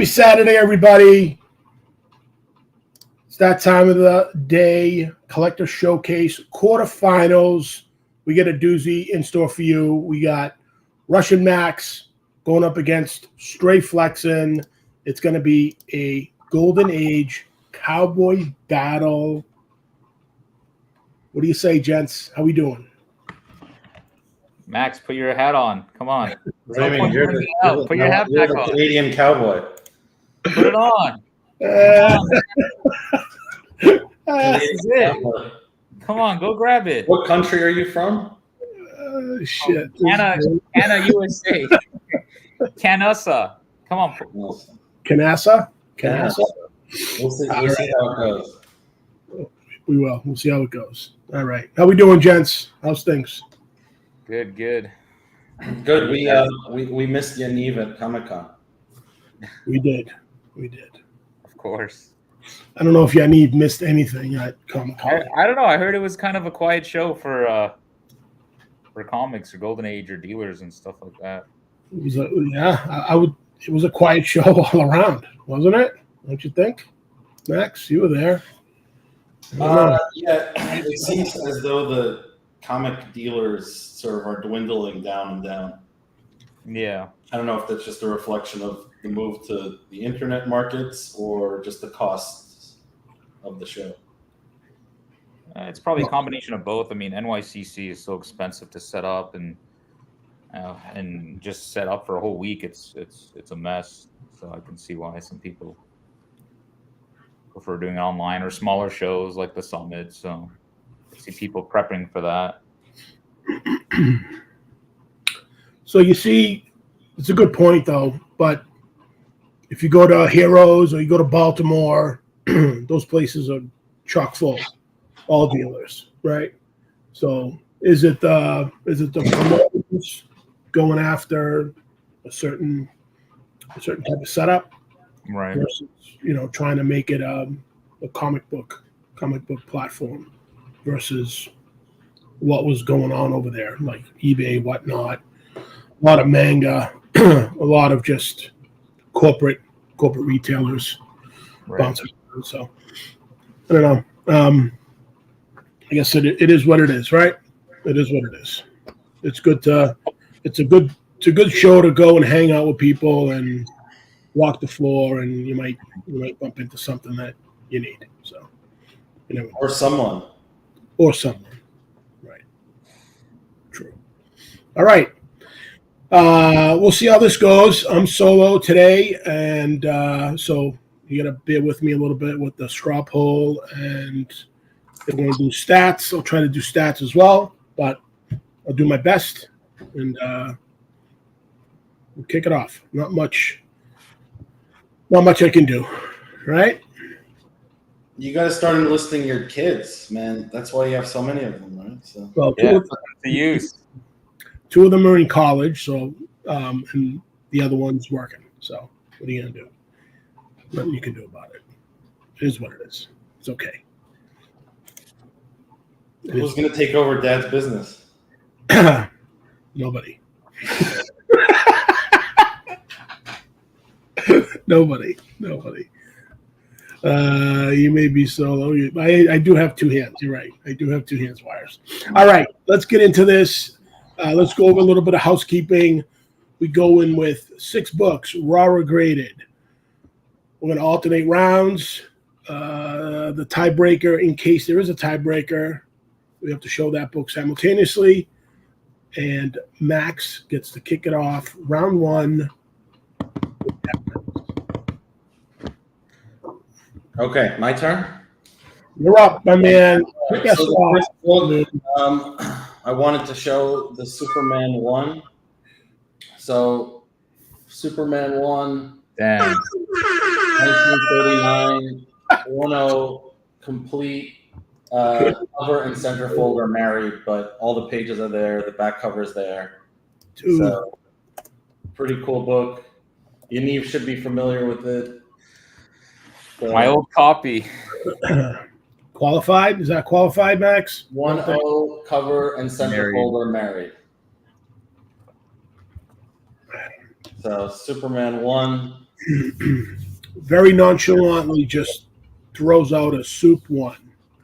Happy Saturday, everybody. It's that time of the day. Collector Showcase quarterfinals. We get a doozy in store for you. We got Russian Max going up against Stray Flexin. It's going to be a Golden Age cowboy battle. What do you say, gents? How we doing? Max, put your hat on. Come on. I mean, put your hat back on. Canadian cowboy. Put it on. This is it. Come on, go grab it. What country are you from? Shit. Canada, USA. Canassa. Come on. Canassa? We'll see how it goes. We will. We'll see how it goes. All right. How we doing, gents? How's things? Good. Good. We missed Yaniv at Comic-Con. We did. Of course. I don't know if Yaniv missed anything at Comic-Con. I don't know. I heard it was kind of a quiet show for comics or Golden Age or dealers and stuff like that. It was it was a quiet show all around, wasn't it? Don't you think? Max, you were there. Yeah, it seems as though the comic dealers sort of are dwindling down and down. Yeah. I don't know if that's just a reflection of the move to the internet markets or just the costs of the show. It's probably a combination of both. I mean, NYCC is so expensive to set up, and just set up for a whole week, it's a mess. So I can see why some people prefer doing it online or smaller shows like the Summit. So I see people prepping for that. So you see, it's a good point though. But if you go to Heroes or you go to Baltimore, those places are chock full, all dealers, right? So is it the promoters going after a certain type of setup, Right? Versus trying to make it a comic book platform versus what was going on over there, like eBay, whatnot. A lot of manga, a lot of just corporate retailers bouncing around. So I don't know. I guess it is what it is, right? It is what it is. It's a good show to go and hang out with people and walk the floor, and you might bump into something that you need. So Or someone. Right. True. All right. We'll see how this goes. I'm solo today, and so you got to bear with me a little bit with the straw poll, and if we're going to do stats, I'll try to do stats as well, but I'll do my best, and we'll kick it off. Not much I can do, right? You got to start enlisting your kids, man. That's why you have so many of them, right? So. Well, The use. Two of them are in college, so and the other one's working. So what are you gonna do? Nothing you can do about it. It is what it is. It's okay. Who's going to take over Dad's business? Nobody. Nobody. You may be solo. I do have two hands. You're right. I do have two hands wires. All right, let's get into this. Let's go over a little bit of housekeeping. We go in with 6 books, raw or graded. We're going to alternate rounds. The tiebreaker, in case there is a tiebreaker, we have to show that book simultaneously. And Max gets to kick it off. Round 1. Okay, my turn. You're up, my man. So the first book, I wanted to show the Superman 1. So Superman 1, Damn. 1939, 1-0, complete. Cover and centerfold are married, but all the pages are there. The back cover is there. Dude. So, pretty cool book. Yaniv should be familiar with it. So, My old copy. Qualified? Is that qualified, Max? 1-0, cover and centerfold are married. So Superman 1, Very nonchalantly just throws out a soup one.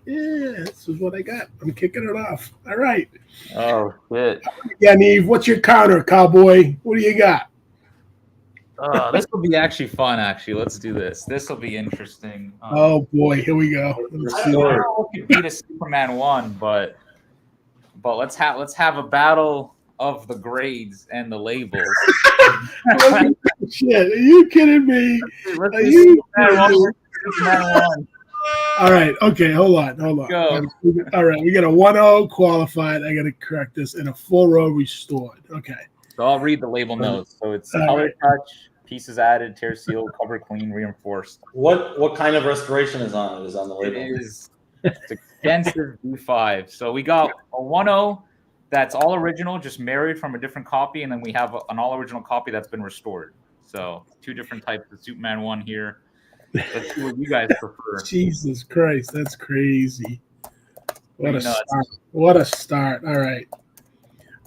Yeah, this is what I got. I'm kicking it off. All right. Oh shit! Yeah, Neve, what's your counter, cowboy? What do you got? This will be actually fun. Actually, let's do this. This will be interesting. Oh boy, here we go. Let's I see don't what. know what could beat a Superman 1, but let's have a battle of the grades and the labels. Shit, are you kidding me? Let's Are do you Superman 1 kidding me? versus Superman 1. All right, okay, hold on. Go. All right, we got a 1-0 qualified. I got to correct this, and a 4-0 restored. Okay. So I'll read the label notes. So it's All color right. touch, pieces added, tear sealed, cover clean, reinforced. What kind of restoration is on it? Is on the It label? is it's extensive B5. So we got a 1-0 that's all original, just married from a different copy, and then we have an all original copy that's been restored. So 2 different types of Superman 1 here. Let's see what you guys prefer. Jesus Christ, that's crazy. What a Pretty nuts. start. What a start. All right.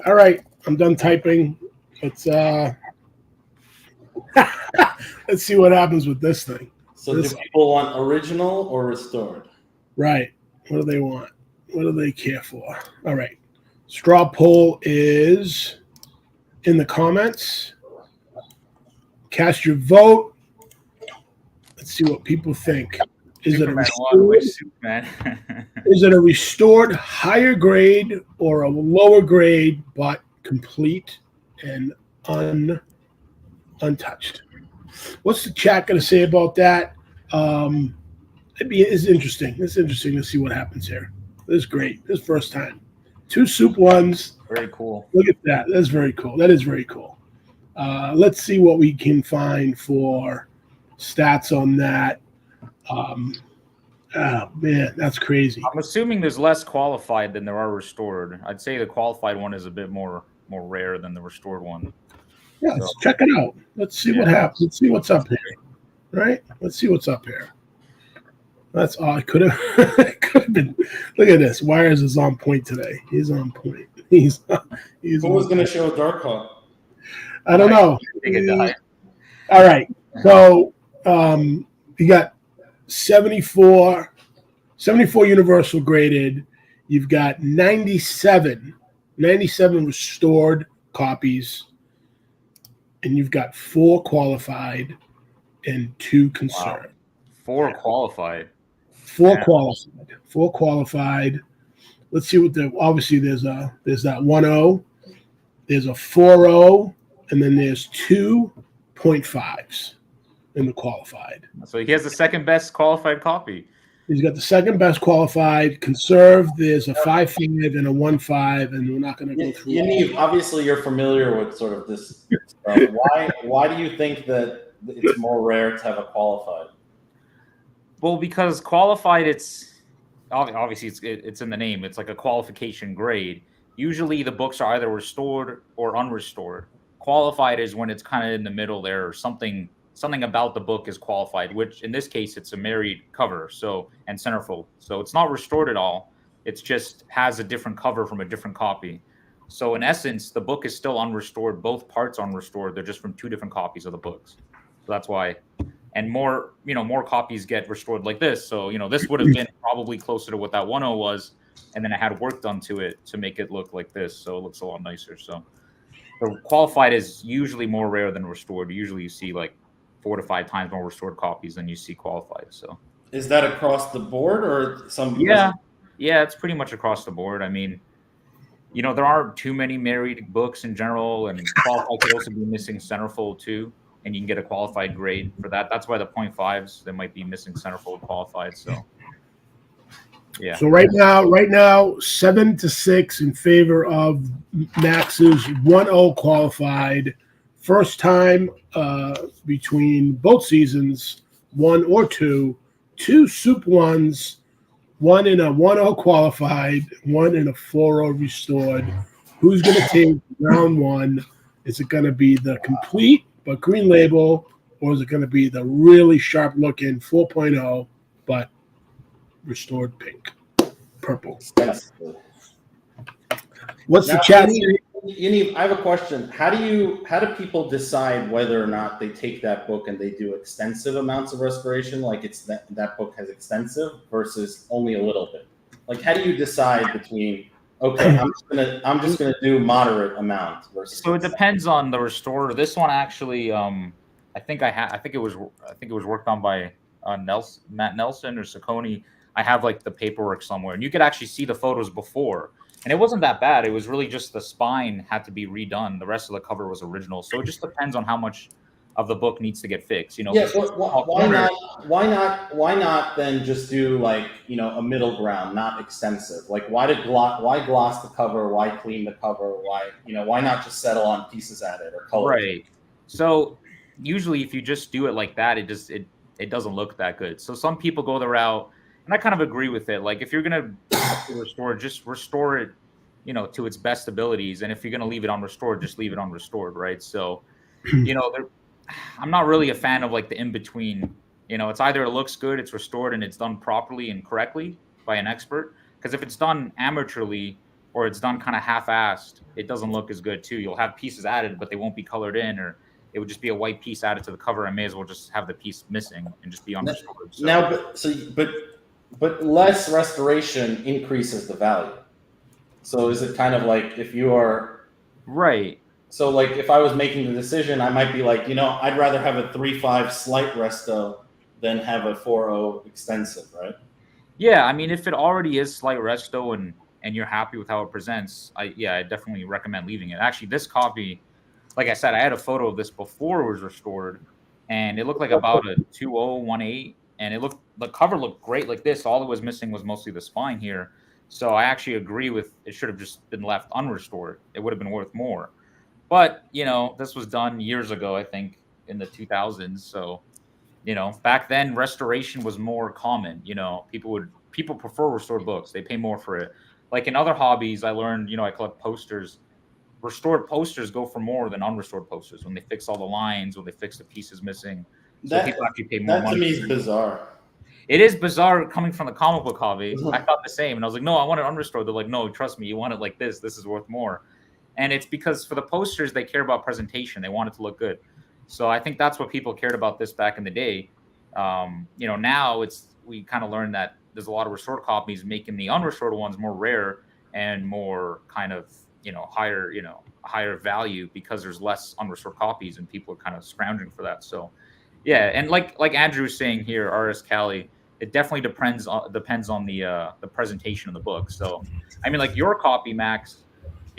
All right. I'm done typing. Let's let's see what happens with this thing. So do people want original or restored? Right. What do they want? What do they care for? All right. Straw poll is in the comments. Cast your vote. Let's see what people think. Is it a restored, is it a restored higher grade or a lower grade but complete and untouched? What's the chat going to say about that? It's interesting. It's interesting to see what happens here. This is great. This is first time. 2 soup ones. Very cool. Look at that. That's very cool. That is very cool. Let's see what we can find for stats on that. Oh man, that's crazy. I'm assuming there's less qualified than there are restored. I'd say the qualified one is a bit more rare than the restored one. Yeah, let's check it out. Let's see what happens. Let's see what's up here. Right? Let's see what's up here. That's all. I could have been. Look at this. Wires is on point today. He's on point. He's Who was going to show Darkhawk? I don't know. All right. So you got 74 universal graded. You've got 97 restored copies, and you've got 4 qualified and 2 conserved. Wow. 4 qualified. 4 qualified. 4 qualified. Let's see what obviously there's that 1-0, there's a 4-0, and then there's 2.5s in the qualified. So he has the second best qualified copy. He's got the second best qualified. Conserved, there's a 5.5 and a 1.5, and we're not going to go through. Yaniv, obviously you're familiar with sort of this stuff. Why do you think that it's more rare to have a qualified? Well, because qualified, it's obviously it's in the name. It's like a qualification grade. Usually the books are either restored or unrestored. Qualified is when it's kind of in the middle there, or something about the book is qualified, which in this case it's a married cover, and centerfold. So it's not restored at all. It's just has a different cover from a different copy. So in essence, the book is still unrestored. Both parts are unrestored. They're just from 2 different copies of the books. So that's why. And more copies get restored like this. So, this would have been probably closer to what that 1-0 was. And then I had work done to it to make it look like this. So it looks a lot nicer. So the qualified is usually more rare than restored. Usually you see like 4 to 5 times more restored copies than you see qualified. So is that across the board or some? Yeah, it's pretty much across the board. I mean, there aren't too many married books in general, and qualified could also be missing centerfold too. And you can get a qualified grade for that. That's why the 0.5s, they might be missing centerfold qualified. So, yeah. So right now, 7-6 in favor of Max's 1-0 qualified. First time between both seasons, 1 or 2 soup ones, 1 in a 1-0 qualified, 1 in a 4-0 restored. Who's going to take round 1? Is it going to be the complete but green label, or is it going to be the really sharp looking 4.0 but restored purple? Yes. What's Now, the chat? Yaniv, I have a question. How do people decide whether or not they take that book and they do extensive amounts of restoration, like it's that book has extensive versus only a little bit? Like, how do you decide between okay, I'm just gonna do moderate amount versus? So it depends on the restorer. This one actually, I think I think it was worked on by Matt Nelson or Saccone. I have like the paperwork somewhere, and you could actually see the photos before, and it wasn't that bad. It was really just the spine had to be redone. The rest of the cover was original. So it just depends on how much of the book needs to get fixed. You know, Yeah, 'cause but why not? Why not then just do like a middle ground, not extensive? Like why gloss the cover? Why clean the cover? Why not just settle on pieces added or colors? Right. So usually if you just do it like that, it doesn't look that good. So some people go the route, and I kind of agree with it. Like if you're gonna restore, just restore it, to its best abilities. And if you're gonna leave it unrestored, just leave it unrestored, right? So, there I'm not really a fan of like the in between. It's either it looks good, it's restored, and it's done properly and correctly by an expert. Because if it's done amateurly or it's done kind of half-assed, it doesn't look as good too. You'll have pieces added, but they won't be colored in, or it would just be a white piece added to the cover. I may as well just have the piece missing and just be unrestored. So Now, but less restoration increases the value. So is it kind of like if you are right. So, like, if I was making the decision, I might be like, I'd rather have a 3.5 slight resto than have a 4.0 extensive, right? Yeah, I mean, if it already is slight resto and you're happy with how it presents, I definitely recommend leaving it. Actually, this copy, like I said, I had a photo of this before it was restored, and it looked like about a 2018, and the cover looked great like this. All it was missing was mostly the spine here. So I actually agree with it should have just been left unrestored. It would have been worth more. But, this was done years ago, I think in the 2000s. So, back then restoration was more common. People prefer restored books. They pay more for it. Like in other hobbies, I learned, I collect posters. Restored posters go for more than unrestored posters when they fix all the lines, when they fix the pieces missing. So That people actually pay more that to money. me is bizarre. It is bizarre coming from the comic book hobby. I thought the same, and I was like, no, I want it unrestored. They're like, no, trust me, you want it like this. This is worth more. And it's because for the posters, they care about presentation. They want it to look good. So I think that's what people cared about this back in the day. Now we kind of learned that there's a lot of restored copies making the unrestored ones more rare and more kind of higher value because there's less unrestored copies and people are kind of scrounging for that. So yeah, and like Andrew was saying here, RS Cali, it definitely depends on the presentation of the book. So I mean, like your copy, Max,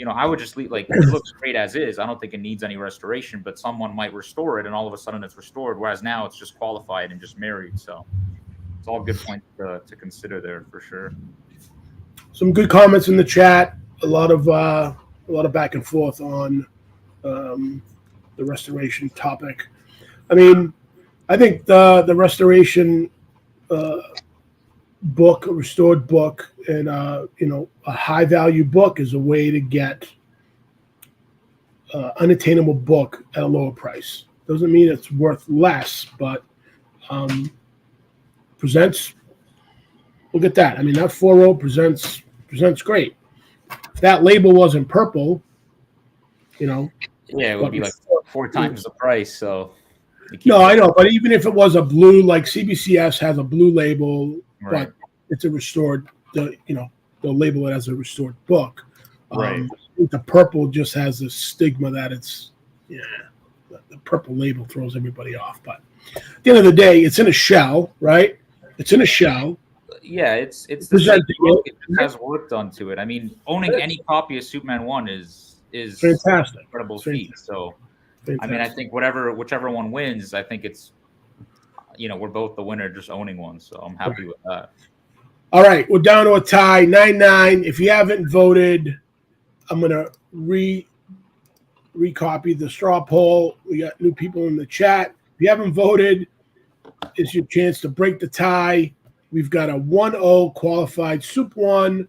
I would just leave like it looks great as is. I don't think it needs any restoration, but someone might restore it and all of a sudden it's restored. Whereas now it's just qualified and just married. So it's all good points to consider there for sure. Some good comments in the chat. A lot of back and forth on the restoration topic. I mean, I think the restoration book, a restored book, and a high value book is a way to get unattainable book at a lower price. Doesn't mean it's worth less, but presents. Look at that. I mean, that 4.0 presents great. If that label wasn't purple, Yeah, it would be like 4 times the price. So no, I know, but even if it was a blue, like CBCS has a blue label, right. but it's a restored, they'll label it as a restored book. Right. I think the purple just has this stigma that it's, the purple label throws everybody off. But at the end of the day, it's in a shell, right? It's in a shell. Yeah, it's the same book. It has work done to it. I mean, owning any copy of Superman 1 is fantastic, incredible feat. So fantastic. I mean, I think whichever one wins, I think it's we're both the winner just owning one. So I'm happy with that. All right, we're down to a tie, 9-9. If you haven't voted, I'm gonna recopy the straw poll. We got new people in the chat. If you haven't voted, it's your chance to break the tie. We've got a 1-0 qualified Soup 1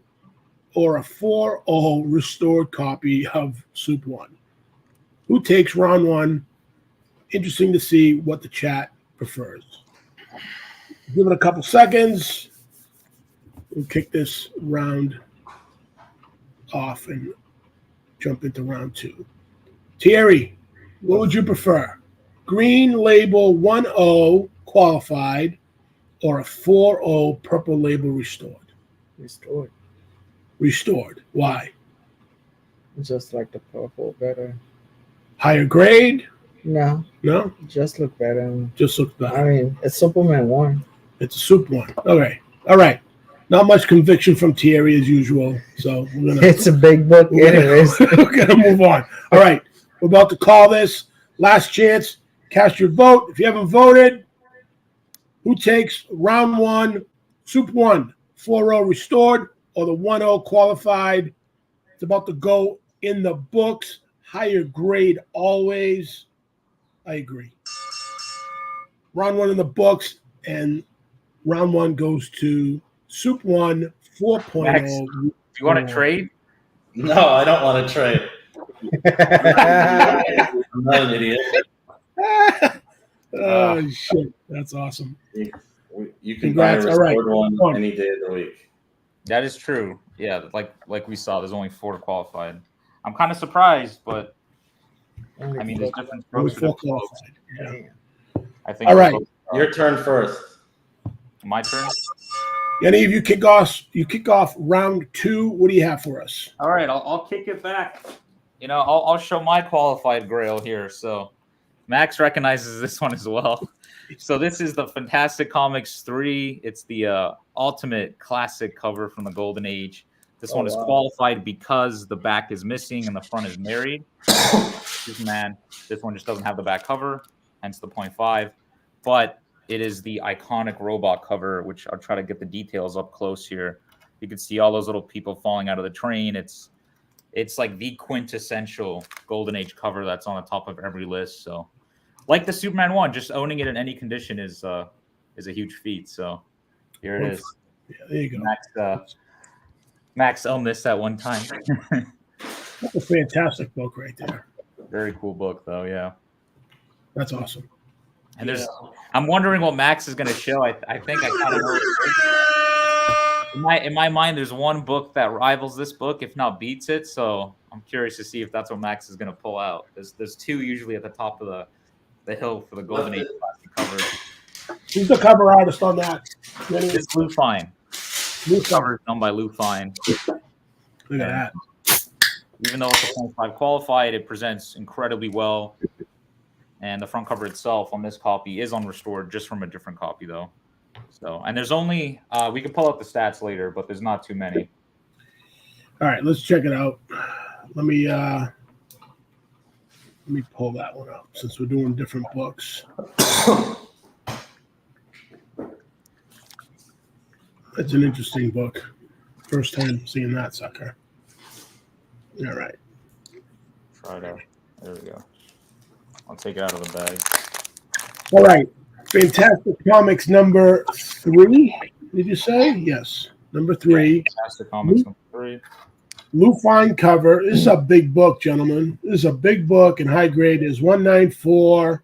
or a 4-0 restored copy of Soup 1. Who takes round 1? Interesting to see what the chat prefers. Give it a couple seconds. We'll kick this round off in jump into round 2. Thierry, what would you prefer? Green label 1-0 qualified or a 4-0 purple label restored? Restored. Restored. Why? Just like the purple better. Higher grade? No, No? just look better. Just looks I better. mean, it's Superman 1. It's a soup one. Okay. All right. Not much conviction from Thierry as usual. So we're gonna It's a big book, anyways. we're gonna move on. All right. We're about to call this. Last chance. Cast your vote. If you haven't voted, who takes round 1, soup 1, 4-0 restored, or the 1-0 qualified? It's about to go in the books. Higher grade always. I agree. Round 1 in the books, and round 1 goes to soup 1, 4.0. Max, do you want to trade? No, I don't want to trade. I'm not an idiot. Oh, shit. That's awesome. You can buy a Congrats. All right. restored one any day of the week. That is true. Yeah, like we saw, there's only 4 qualified. I'm kind of surprised, but I mean, there's different Only strokes for 4 different folks. qualified. Yeah. I think. All right. Your turn first. My turn. Yaniv, you kick off round 2. What do you have for us? All right, I'll kick it back. You know, I'll show my qualified grail here. So Max recognizes this one as well. So this is the Fantastic Comics 3. It's the ultimate classic cover from the Golden Age. This one is qualified because the back is missing and the front is married. Man, this one just doesn't have the back cover, hence the 0.5. But it is the iconic robot cover, which I'll try to get the details up close here. You can see all those little people falling out of the train. It's like the quintessential Golden Age cover that's on the top of every list. So, like the Superman 1, just owning it in any condition is a huge feat. So, here it is. Yeah, there you go. Max owned this at one time. That's a fantastic book right there. Very cool book, though. Yeah. That's awesome. And I'm wondering what Max is going to show. I think I kind of know. In my mind, there's one book that rivals this book, if not beats it. So I'm curious to see if that's what Max is going to pull out. There's 2 usually at the top of the hill for the Golden Age classic cover. Who's the cover artist on that? It's Lou Fine. Lou Cover is done by Lou Fine. Look at that. Even though it's a 0.5 qualified, it presents incredibly well. And the front cover itself on this copy is unrestored, just from a different copy, though. So, and there's only we can pull up the stats later, but there's not too many. All right, let's check it out. Let me pull that one up since we're doing different books. It's an interesting book. First time seeing that sucker. All right. Try to. There we go. I'll take it out of the bag. All right. Fantastic Comics number 3. Did you say? Yes. Number 3. Fantastic Comics number 3. Lou Fine cover. This is a big book, gentlemen. This is a big book, and high grade is 194.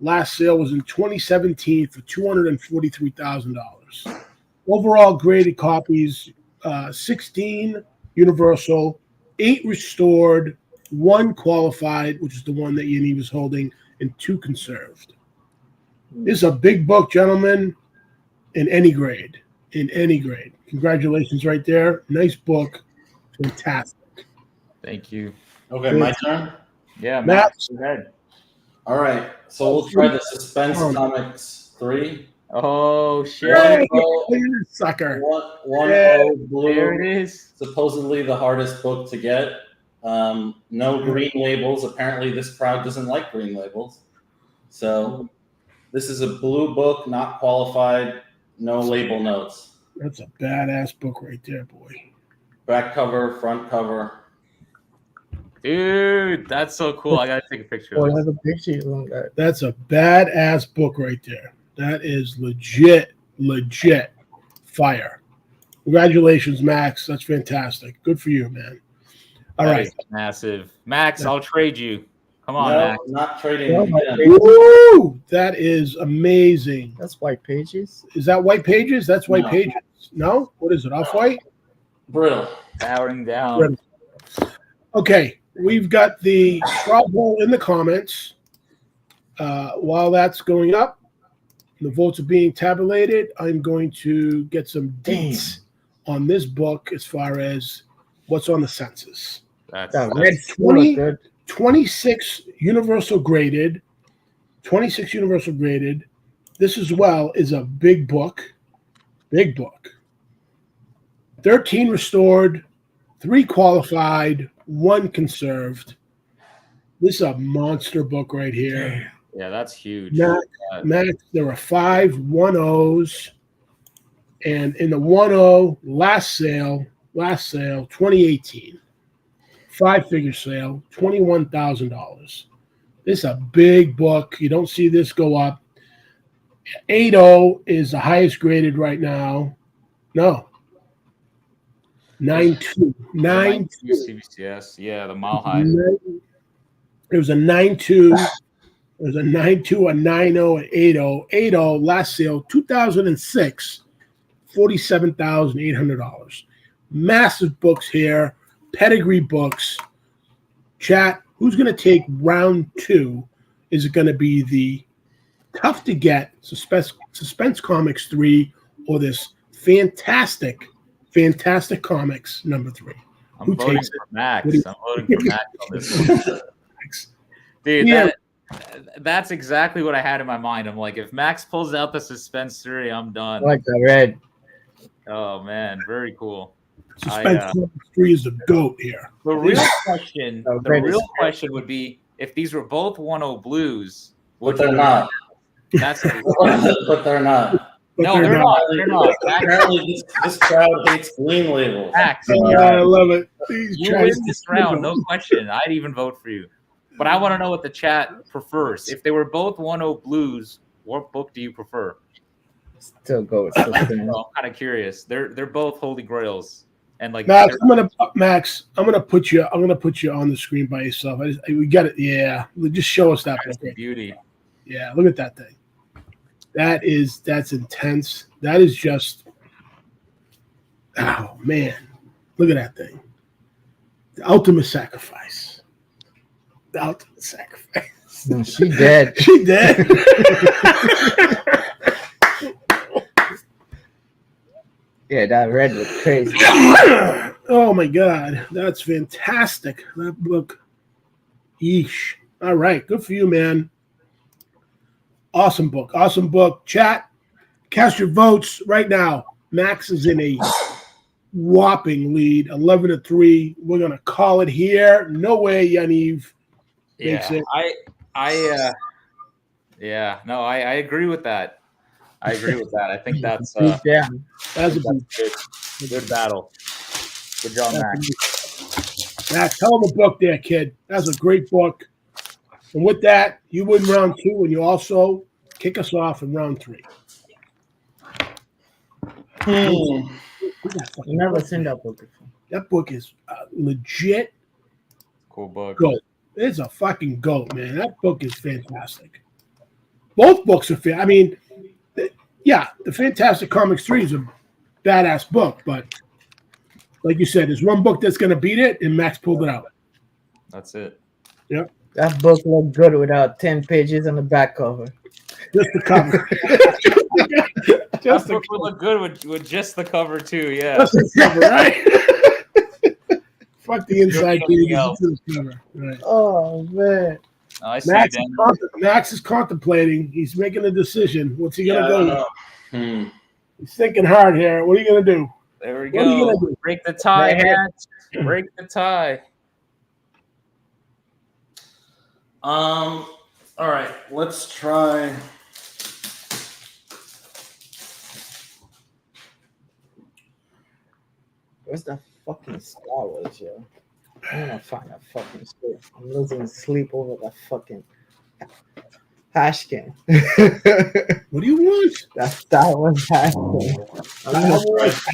Last sale was in 2017 for $243,000. Overall graded copies, 16 universal, 8 restored, 1 qualified, which is the one that Yaniv was holding, and 2 conserved. This is a big book, gentlemen, in any grade. In any grade. Congratulations right there. Nice book. Fantastic. Thank you. Okay, my turn? Yeah, Matt. Go ahead. All right, so we'll try the Suspense Comics 3. Oh, shit. Hey, sucker. 1-0 blue. There it is. Supposedly the hardest book to get. No green labels. Apparently this crowd doesn't like green labels. So this is a blue book, not qualified, no label notes. That's a badass book right there, boy. Back cover, front cover. Dude, that's so cool. I got to take a picture Oh, of I this. have a picture on that. That's a badass book right there. That is legit fire. Congratulations, Max. That's fantastic. Good for you, man. All That right. is massive. Max, I'll trade you. Come on, No, Max. not trading Yeah, again. Woo! That is amazing. That's white pages. Is that white pages? That's white No. pages. No? What is it? Off white? Brittle. Powering down. Okay, we've got the straw poll in the comments. While that's going up, the votes are being tabulated. I'm going to get some deets on this book as far as what's on the census. That red That's still look good. 26 universal graded. 26 universal graded. This as well is a big book. Big book. 13 restored, 3 qualified, 1 conserved. This is a monster book right here. yeah, that's huge. Max, there are 5 1-0s. And in the 1-0 last sale, 2018, 5-figure sale, $21,000. This is a big book. You don't see this go up. 8-0 is the highest graded right now. No. 9-2. 9-2. CBCS. Yeah, the mile high. There was a 9-2. There's a 9-2, a 9-0, an 8-0. 8-0 last sale, 2006, $47,800. Massive books here, pedigree books. Chat, who's going to take round 2? Is it going to be the tough to get Suspense Comics 3 or this fantastic comics number 3? I'm Who voting takes for Max. What do I'm voting for Max on this one. Dude, Yeah. that's exactly what I had in my mind. I'm like, if Max pulls out the Suspense 3, I'm done. I like the red. Oh, man. Very cool. Suspense Comics 3 is the GOAT here. The real question, Oh, red is- would be if these were both 1-0 blues. But they're not. That's But they're not. no, they're not. They're not. Max, Apparently, this crowd hates green labels. Max, I love it. These you guys- win this round, no question. I'd even vote for you. But I want to know what the chat prefers. If they were both 1-0 blues, what book do you prefer? Still go with I'm Suspense. kind of curious. They're both holy grails, and like Max, I'm gonna put you on the screen by yourself. We got it. Yeah, just show us that book. beauty. Yeah, look at that thing. That's intense. That is just, oh man, look at that thing. The ultimate sacrifice. The ultimate sacrifice. No, she dead. She dead. Yeah, that red was crazy. Oh my god, that's fantastic. That book. Yeesh. All right, good for you, man. Awesome book. Awesome book. Chat, cast your votes right now. Max is in a whopping lead, 11-3. We're gonna call it here. No way, Yaniv. Yeah, I agree with that. I think that's Yeah. That's a good battle. Good job, Max. Max, hell of a book there, kid. That's a great book. And with that, you win round 2, and you also kick us off in round 3. I never seen that book before. That book is legit Cool book. goat. It's a fucking goat, man. That book is fantastic. Both books are I mean, yeah, the Fantastic Comics 3 is a badass book, but like you said, there's one book that's going to beat it, and Max pulled it out. That's it. Yep. That book looked good without 10 pages on the back cover. Just the cover. That book would look good with just the cover too. Yeah. Just the cover, right? Fuck the inside Everything pages. else. Just the cover. Right. Oh, man. I see. Dan. Max is contemplating. He's making a decision. What's he going to go with? Hmm. He's thinking hard here. What are you going to do? There we What are you go. gonna do? Break the tie, Right. Max. Break the tie. All right, let's try. Where's that fucking Star Wars, yo? I'm gonna find that fucking shit. I'm losing sleep over that fucking hash can. What do you want? That Star Wars hash can.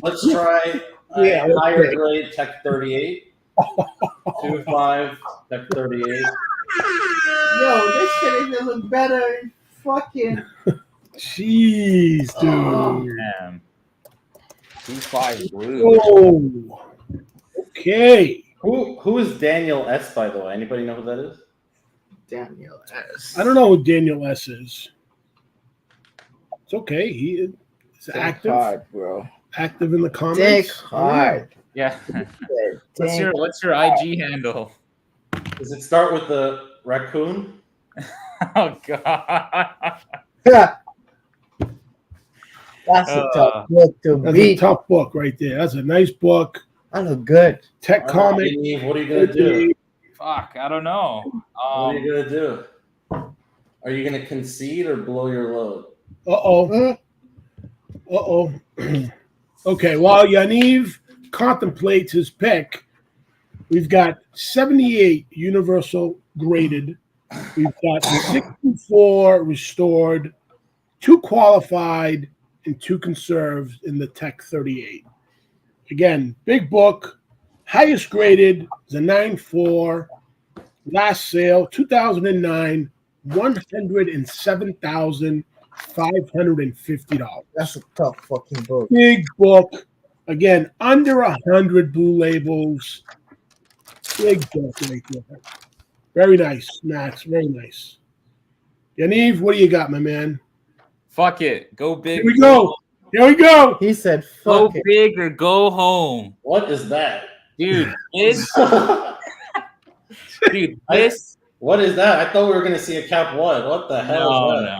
Let's try Yeah, a higher okay. grade Tech 38. 2.5 Tech 38. Yo, this shit even look better in fucking. Jeez, dude. Damn. 2-5 blue. Oh. Okay. Who is Daniel S, by the way? Anybody know who that is? Daniel S. I don't know who Daniel S is. It's okay. He is Dick active, hard, bro. active in the Dick comments. hard. Yeah. Dick What's your IG handle? Does it start with the raccoon? Oh God. That's a tough book to That's a beat. tough book right there. That's a nice book. I look good. Tech All right, comic. Yaniv, what are you gonna do? Fuck, I don't know. What are you gonna do? Are you gonna concede or blow your load? Uh oh. Okay, while Yaniv contemplates his pick, we've got 78 universal graded. We've got 64 restored, 2 qualified, and 2 conserved in the Tech 38. Again, big book, highest graded is a 9.4. Last sale, 2009, $107,550. That's a tough fucking book. Big book. Again, under 100 blue labels. Big book right there. Very nice, Max. Very nice. Yaniv, what do you got, my man? Fuck it. Go big. Here we go. Here we go. He said, Go "Fuck it." big or go home. What is that? Dude, this What is that? I thought we were gonna see a cap one. What the hell is that?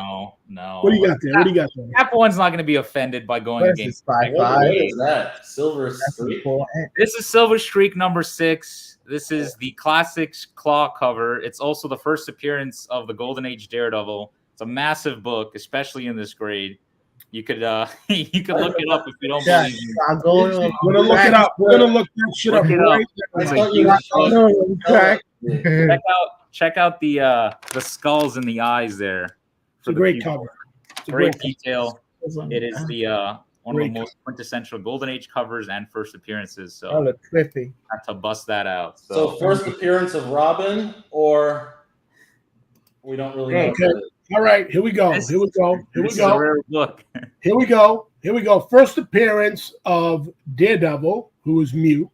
no. What do you got there? What do you got there? Cap one's not gonna be offended by going What is against. this, 5'5"? What is that? Silver That's streak? important. This is Silver Streak number 6. This is the Classics Claw cover. It's also the first appearance of the Golden Age Daredevil. It's a massive book, especially in this grade. You could you could look it up if you don't Yeah, believe me. I'm going on. We're gonna look it up. We're gonna look that shit up Look it up. right I now. thought you were Crack. Check out the skulls in the eyes there. It's a great cover. It's a Great great detail. It is the one of the Great most quintessential Golden Age covers and first appearances. That So look trippy. have to bust that out. So first appearance of Robin, or we don't really know. Okay. All right, here we go. This- Here we go. Here we this is a go. rare book. Here we go. Here we go. First appearance of Daredevil, who is mute,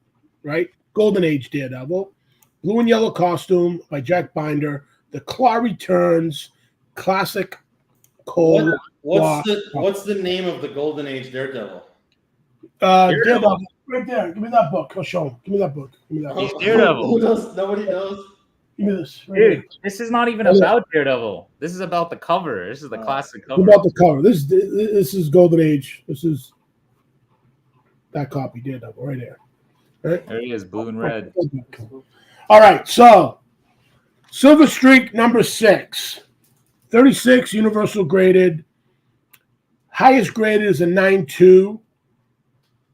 right? Golden Age Daredevil. Blue and yellow costume by Jack Binder. The Claw Returns. Classic Cold. What's the name of the Golden Age Daredevil? Daredevil. Right there. Give me that book. I'll show him. Give me that book. Give me that book. Daredevil. Who knows? Nobody knows. Give me this. Right Dude, here. this is not even about Daredevil. This is about the cover. This is the classic cover. What about the cover? This is Golden Age. This is that copy, Daredevil, right there. Right? There he is, blue and red. All right, so Silver Streak number 6. 36 universal graded. Highest graded is a 9.2.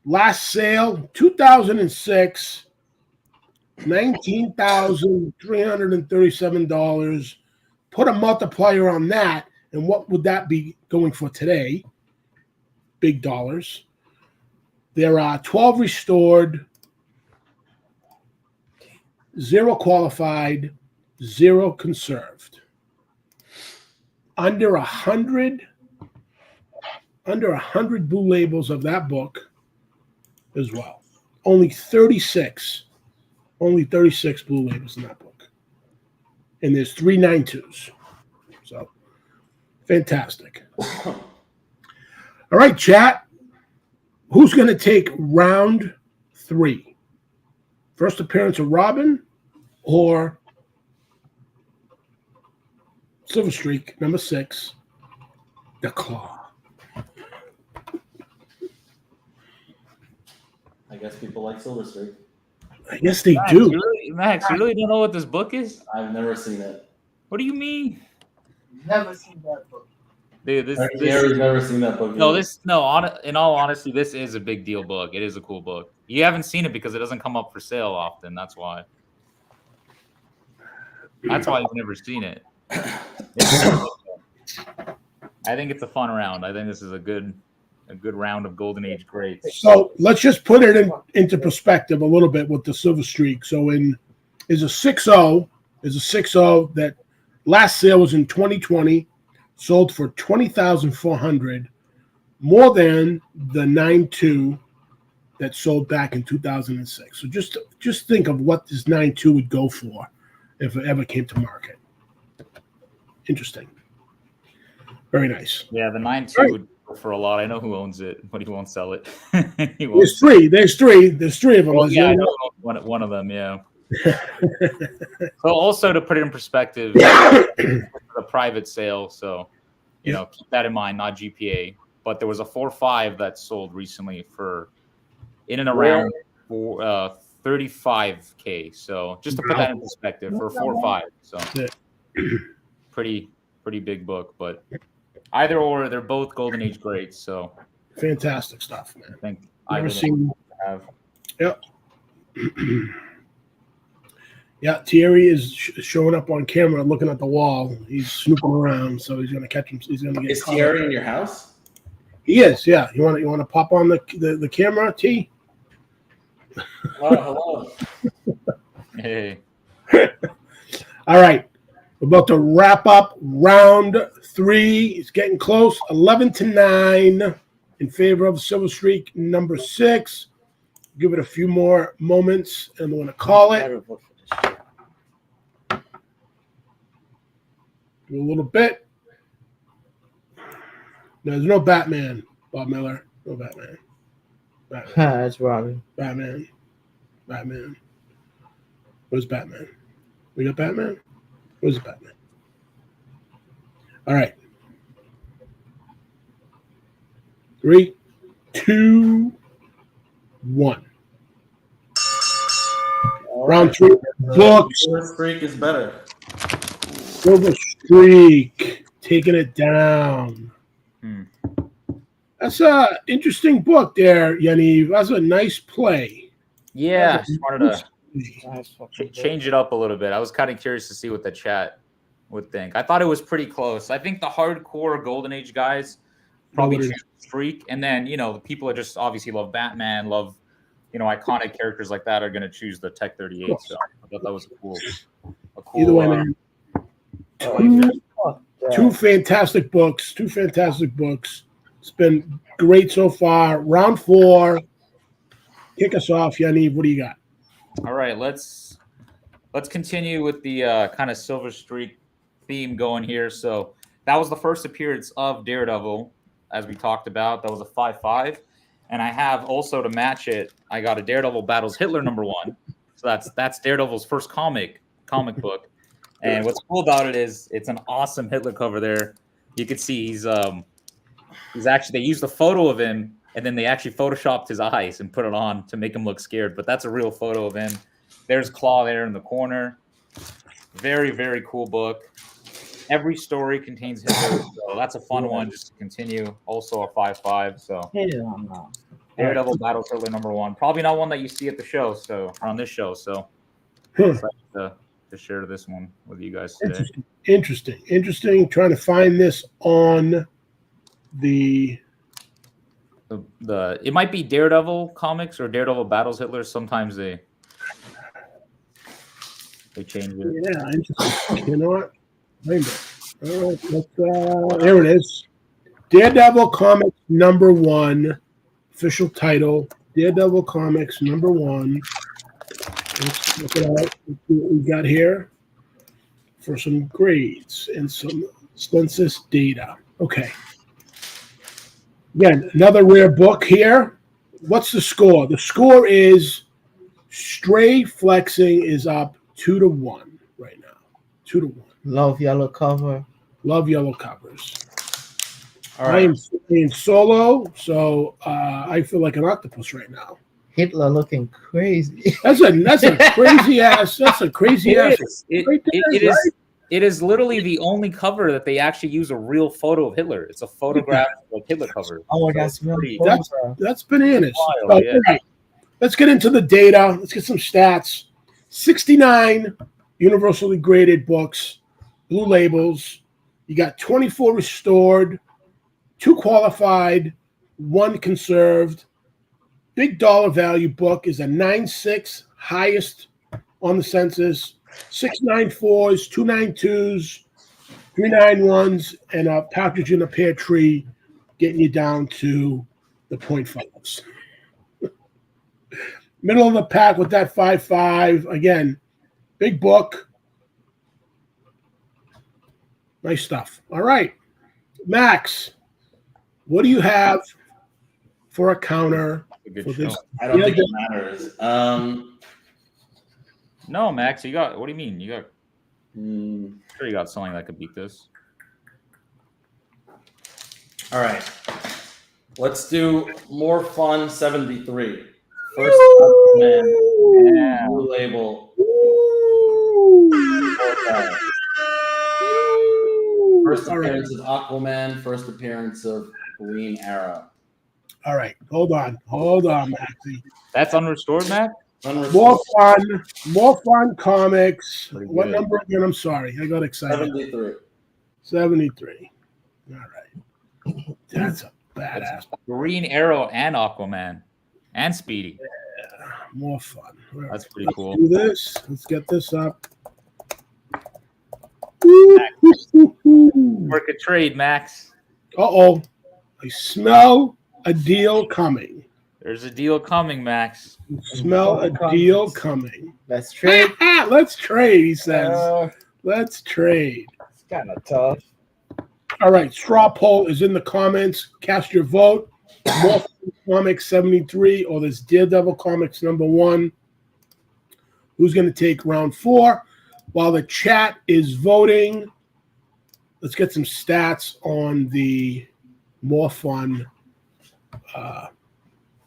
Last sale, 2006. $19,337. Put a multiplier on that, and what would that be going for today? Big dollars. There are 12 restored, 0 qualified, 0 conserved. Under 100 blue labels of that book as well. Only 36 blue labels in that book. And there's 3 9.2s. So fantastic. All right, chat. Who's going to take round 3? First appearance of Robin or Silver Streak, number 6, the Claw. I guess people like Silver Streak. I guess they Max, do. Max, you really don't know what this book is? I've never seen it. What do you mean? Never seen that book. Dude, this Gary's never seen that book. either. in all honesty, this is a big deal book. It is a cool book. You haven't seen it because it doesn't come up for sale often. That's why. That's why you've never seen it. I think it's a fun round. I think this is a good round of Golden Age greats. So let's just put it into perspective a little bit with the Silver Streak. So is a 6.0 that last sale was in 2020, sold for $20,400, more than the 9.2 that sold back in 2006. So just think of what this 9.2 would go for if it ever came to market. Interesting. Very nice. Yeah, the 9.2 Right. would go for a lot. I know who owns it, but he won't sell it. He won't There's three. There's three of them. Well, There's yeah, I the know one of them. Yeah. So also to put it in perspective, the private sale. So keep that in mind, not GPA. But there was a 4.5 that sold recently for in and around 35K. So just to put that in perspective, for 4.5. So pretty big book. But either or, they're both golden age greats. So fantastic stuff, man. I think Never either seen. have. Yep. Yeah, Thierry is showing up on camera, looking at the wall. He's snooping around, so he's going to catch him. He's going to get. Is Thierry in your house? He is. Yeah. You want to pop on the camera, T? Oh, hello. Hey. All right. We're about to wrap up round 3. It's getting close. 11-9 in favor of Silver Streak number 6. Give it a few more moments, and we're going to call it. Do a little bit. There's no Batman, Bob Miller. No Batman. That's Robin. Batman. Where's Batman? We got Batman? Where's Batman? All right. 3, 2, 1. Round 3. Books. Silver Streak is better. Silver Streak. Taking it down. That's an interesting book there, Yaniv. That's a nice play. Yeah, I just wanted to change it up a little bit. I was kind of curious to see what the chat would think. I thought it was pretty close. I think the hardcore Golden Age guys probably choose Streak, and then the people that just obviously love Batman, love iconic characters like that are going to choose the Tech 38. So I thought that was a cool. Either way, man. Two fantastic books. It's been great so far. Round 4. Kick us off, Yaniv. What do you got? All right, let's continue with the kind of Silver Streak theme going here. So that was the first appearance of Daredevil, as we talked about. That was a 5.5, and I have also to match it. I got a Daredevil Battles Hitler #1. So that's Daredevil's first comic book. And what's cool about it is it's an awesome Hitler cover there. You can see he's actually, they used a photo of him and then they actually photoshopped his eyes and put it on to make him look scared. But that's a real photo of him. There's Claw there in the corner. Very, very cool book. Every story contains Hitler. So that's a fun one just to continue. Also a 5.5. So Daredevil Battles Hitler #1. Probably not one that you see at the show. So on this show. So excited to share this one with you guys today. Interesting. Trying to find this on the it might be Daredevil comics or Daredevil Battles Hitler. Sometimes they change it. Yeah, interesting. Cannot find it. All right, let's there it is. Daredevil Comics #1, official title. Daredevil Comics #1. Let's look it out. Let's see what we got here for some grades and some census data. Okay. Again, another rare book here. What's the score? The score is Stray Flexing is up 2-1 right now. 2-1. Love yellow cover. Love yellow covers. All I right. am playing solo, so I feel like an octopus right now. Hitler looking crazy. That's a crazy ass. That's a crazy ass. It is literally the only cover that they actually use a real photo of Hitler. It's a photograph of Hitler cover. Oh, So that's really That's bananas. Wild, yeah. All right. Let's get into the data. Let's get some stats. 69 universally graded books, blue labels. You got 24 restored, 2 qualified, 1 conserved. Big dollar value book is a 9.6, highest on the census. 6.94s, 2.92s, 3.91s, and a partridge in a pear tree, getting you down to the 0.5s. Middle of the pack with that 5.5. Again, big book. Nice stuff. All right. Max, what do you have for a counter A good for show. this? I don't Yeah, think it matters. No, Max, you got. What do you mean? You got. hmm, Sure, you got something that could beat this. all right. Let's do more fun 73. First Aquaman, Yeah. blue label. First All right. appearance of Aquaman, first appearance of Green Arrow. All right. Hold on, Maxie. That's unrestored, Max. More fun comics. Pretty What good. number again? I'm sorry. I got excited. 73. 73. All right. That's a badass. Green Arrow and Aquaman and Speedy. More fun. All right. That's pretty Let's cool. do this. Let's get this up. Work a trade, Max. Uh-oh. I smell a deal coming. There's a deal coming, Max. Smell a deal coming. Let's trade. Let's trade, he says. Let's trade. It's kind of tough. All right, straw poll is in the comments. Cast your vote. More Fun Comics 73 or this Daredevil Comics #1. Who's going to take round 4? While the chat is voting, let's get some stats on the More Fun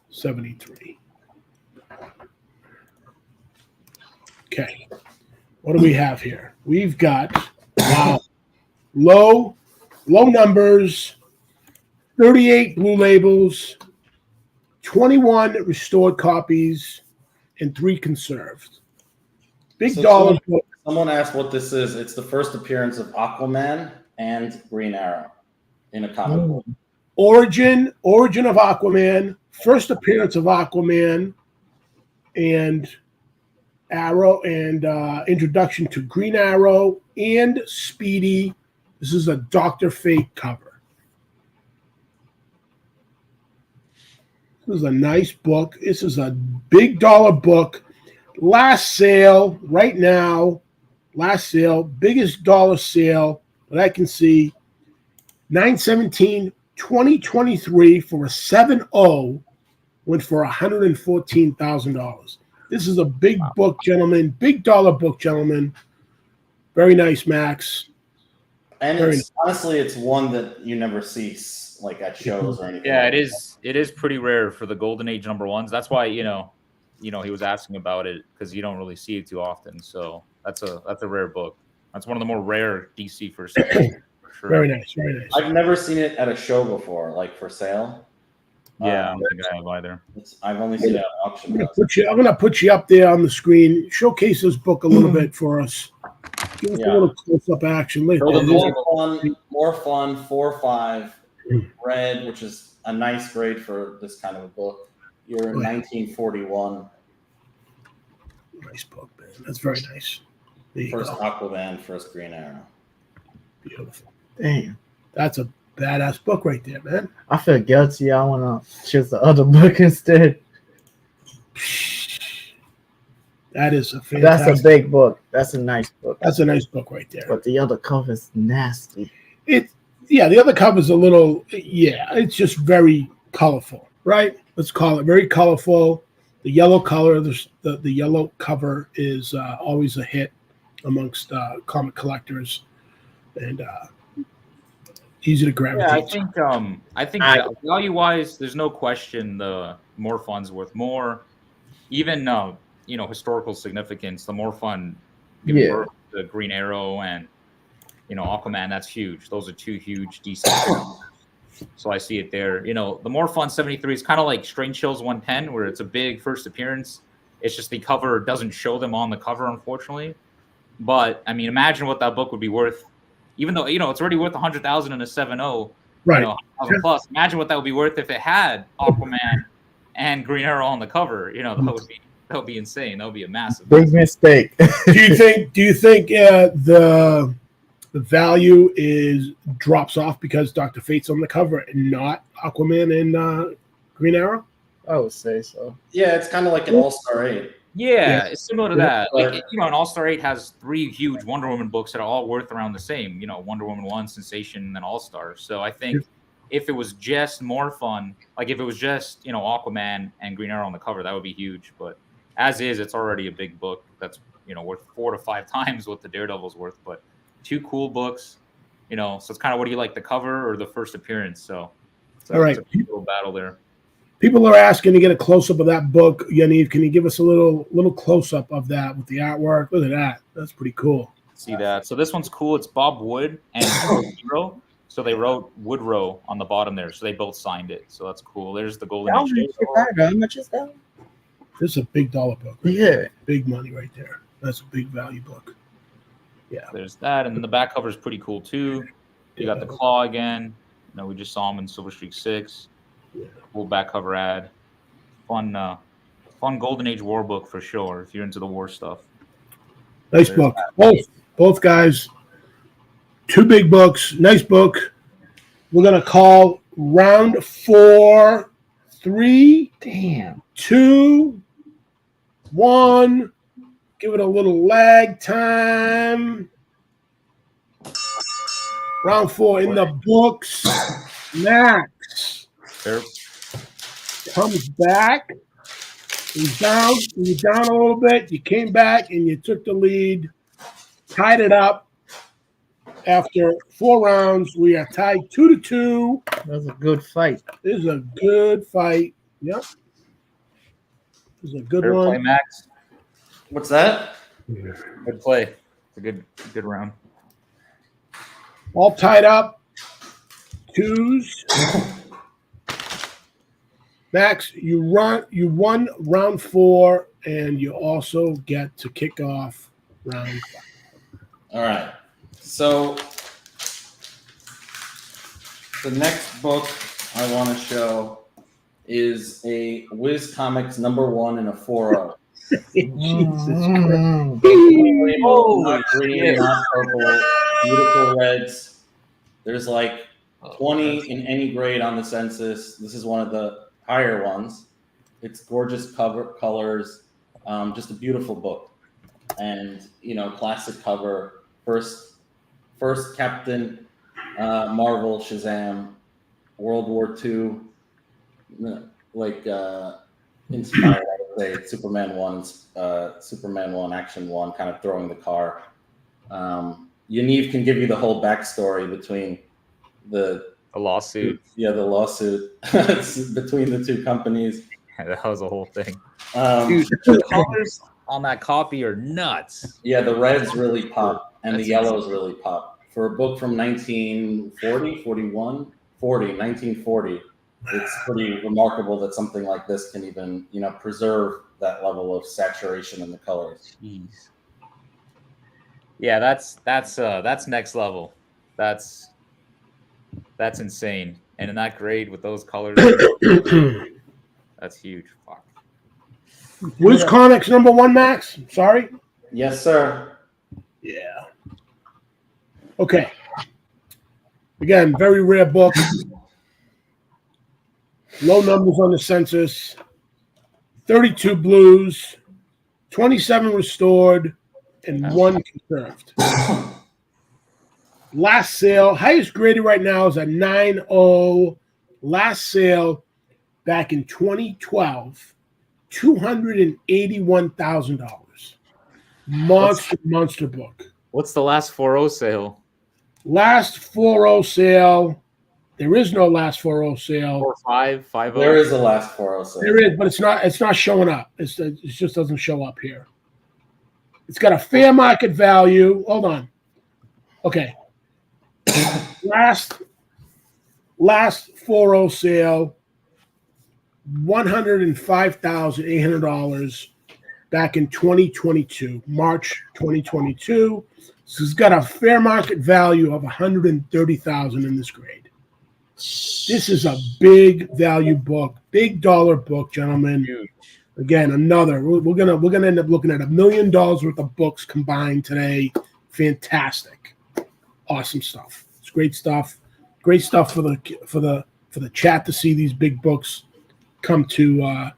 73. Okay, what do we have here? We've got low numbers, 38 blue labels, 21 restored copies, and 3 conserved. Big So dollar. Someone asked what this is. It's the first appearance of Aquaman and Green Arrow in a comic book. Origin of Aquaman, first appearance of Aquaman, and Arrow, and introduction to Green Arrow and Speedy. This is a Dr. Fate cover. This is a nice book. This is a big dollar book. Last sale right now. Last sale, biggest dollar sale that I can see. 9/17/2023 for a 7.0 went for $114,000. This is a big book, gentlemen. Big dollar book, gentlemen. Very nice, Max. And Very it's, honestly, it's one that you never see like at shows or anything. Yeah, like it is. It is pretty rare for the Golden Age #1s. That's why he was asking about it because you don't really see it too often. So that's a rare book. That's one of the more rare DC first. For sure. Very nice, very nice. I've never seen it at a show before, like for sale. Yeah, I don't think I have either. I've only seen it at auction. I'm gonna put you up there on the screen. Showcase this book a little bit for us. Give us a little close-up action later. So the more fun 4.5 red, which is a nice grade for this kind of a book. You're in 1941. Nice book, man. That's very nice. There you First go. Aquaman, first Green Arrow. Beautiful. Damn. That's a badass book right there, man. I feel guilty. I want to choose the other book instead. That is a fantastic. That's a big book. That's a nice book. That's a nice book right there. But the other cover's nasty. The other cover's a little, it's just very colorful, right? Let's call it very colorful. The yellow color, the yellow cover is always a hit amongst comic collectors, and easy to gravitate. Yeah, I think value-wise, there's no question the more fun's worth more. Even historical significance, the more fun giving birth to Green Arrow and Aquaman, that's huge. Those are 2 huge DC films. So I see it there. The more fun 73 is kind of like Strange Chills 110, where it's a big first appearance. It's just the cover doesn't show them on the cover, unfortunately. But I mean, imagine what that book would be worth, even though it's already worth $100,000 in a 7.0, right? 100,000 plus. Imagine what that would be worth if it had Aquaman and Green Arrow on the cover. That would be insane. That would be a massive big mistake. Do you think the value drops off because Dr. Fate's on the cover and not Aquaman and Green Arrow? I would say so. Yeah, it's kind of like an All-Star 8. Yeah, it's similar to Yeah. that. Like, an All-Star 8 has 3 huge Wonder Woman books that are all worth around the same. Wonder Woman 1, Sensation, and then All-Star. So I think if it was just more fun, like if it was just, Aquaman and Green Arrow on the cover, that would be huge. But as is, it's already a big book that's, worth 4 to 5 times what the Daredevil's worth. But 2 cool books, so it's kind of, what do you like, the cover or the first appearance? So All right. it's a little battle there. People are asking to get a close-up of that book. Yaniv, can you give us a little close-up of that with the artwork? Look at that. That's pretty cool. See that. So this one's cool. It's Bob Wood and Hero. So they wrote Woodrow on the bottom there. So they both signed it. So that's cool. There's the Golden Age. How much is that? This is a big dollar book. Right? Yeah. Big money right there. That's a big value book. Yeah. There's that. And then the back cover is pretty cool too. You got the Claw again. We just saw him in Silver Streak 6. Yeah. Cool back cover ad. Fun Golden Age war book for sure if you're into the war stuff. Nice book. Both guys. 2 big books. Nice book. We're gonna call round 4. 3, Damn. 2, 1. Give it a little lag time. Round 4 in the books. Max comes back. He's down a little bit. You came back and you took the lead, tied it up. After 4 rounds, we are tied 2-2. That's a good fight. This is a good fight. Yep. This is a good one. Play, Max. What's that? Good play. It's a good round. All tied up. 2s. Max, you won round 4, and you also get to kick off round 5. All right. So the next book I want to show is a Wiz Comics #1 in a 4.0. Jesus Mm. Not green, not purple, beautiful reds. There's like 20 in any grade on the census. This is one of the higher ones. It's gorgeous colors, just a beautiful book, and classic cover. First Captain Marvel, Shazam, World War II, inspired. I would say Superman 1, Action 1, kind of throwing the car. Yaniv can give you the whole backstory between the lawsuit. Yeah, the lawsuit between the 2 companies. That was a whole thing. Dude, the colors on that copy are nuts. Yeah, the reds really pop, and the yellows really pop. For a book from 1940, it's pretty remarkable that something like this can even, preserve that level of saturation in the colors. Jeez. Yeah, that's next level. That's insane. And in that grade with those colors, that's huge. Fuck. Wiz Comics #1, Max? Sorry? Yes, sir. Yeah. Okay. Again, very rare book. Low numbers on the census. 32 blues, 27 restored, and 1 conserved. Last sale, highest graded right now is a 9.0. Last sale back in 2012, $281,000. Monster book. What's the last 4.0 sale? Last 4.0 sale. There is no last 4.0 sale. 4.5, 5.0. There is a last 4.0 sale. There is, but it's not showing up. It just doesn't show up here. It's got a fair market value. Hold on. Okay. Last 4.0 sale, $105,800 back in 2022, March 2022. So it's got a fair market value of $130,000 in this grade. This is a big value book, big dollar book, gentlemen. Huge. Again, another. We're gonna end up looking at $1 million worth of books combined today. Fantastic, awesome stuff. It's great stuff. Great stuff for the chat to see these big books come to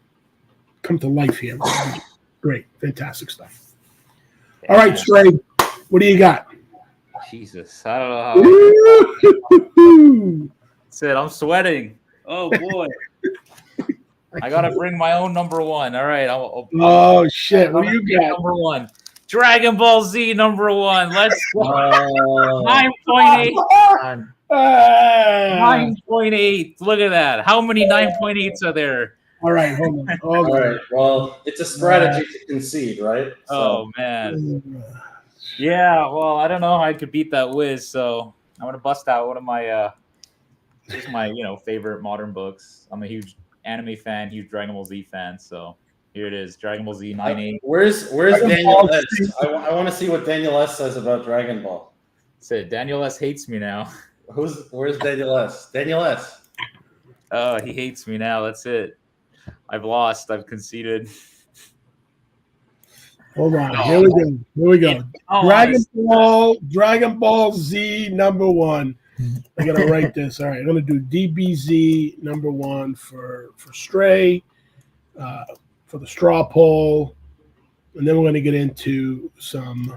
life here. Great, fantastic stuff. All right, Stray, what do you got? Jesus, I don't know how. Said I'm sweating. Oh boy, I gotta bring my own number one. All right, Oh shit, what do you got? Number one, Dragon Ball Z number one. Let's go. 9.8. 9.8. Look at that. How many 9.8s are there? All right, hold on. All right. Well, it's a strategy to concede, right? Oh man. Yeah. Well, I don't know how I could beat that whiz, so I'm gonna bust out one of my just my favorite modern books. I'm a huge anime fan, huge Dragon Ball Z fan, so here it is, Dragon Ball Z 9.8. Where's Daniel S? I want to see what Daniel S says about Dragon Ball. Said Daniel S hates me now. Where's Daniel S? Daniel S. Oh, he hates me now. That's it. I've lost. I've conceded. Hold on. Here we go. Dragon Ball Z number one. I gotta write this. All right, I'm gonna do DBZ number one for Stray, for the straw poll, and then we're gonna get into some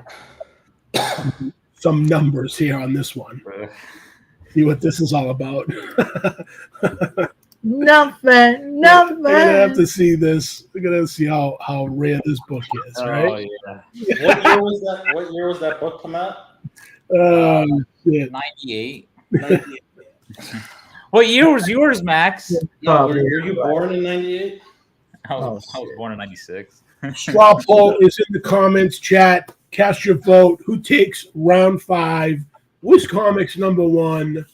numbers here on this one. See what this is all about. Nothing. We're gonna have to see this. We're gonna see how rare this book is, right? Oh yeah. What year was that book come out? Shit. 98. What year was yours, Max? No, were you born in 98? I was born in 96. Straw poll is in the comments chat. Cast your vote. Who takes round 5? Wiz Comics number one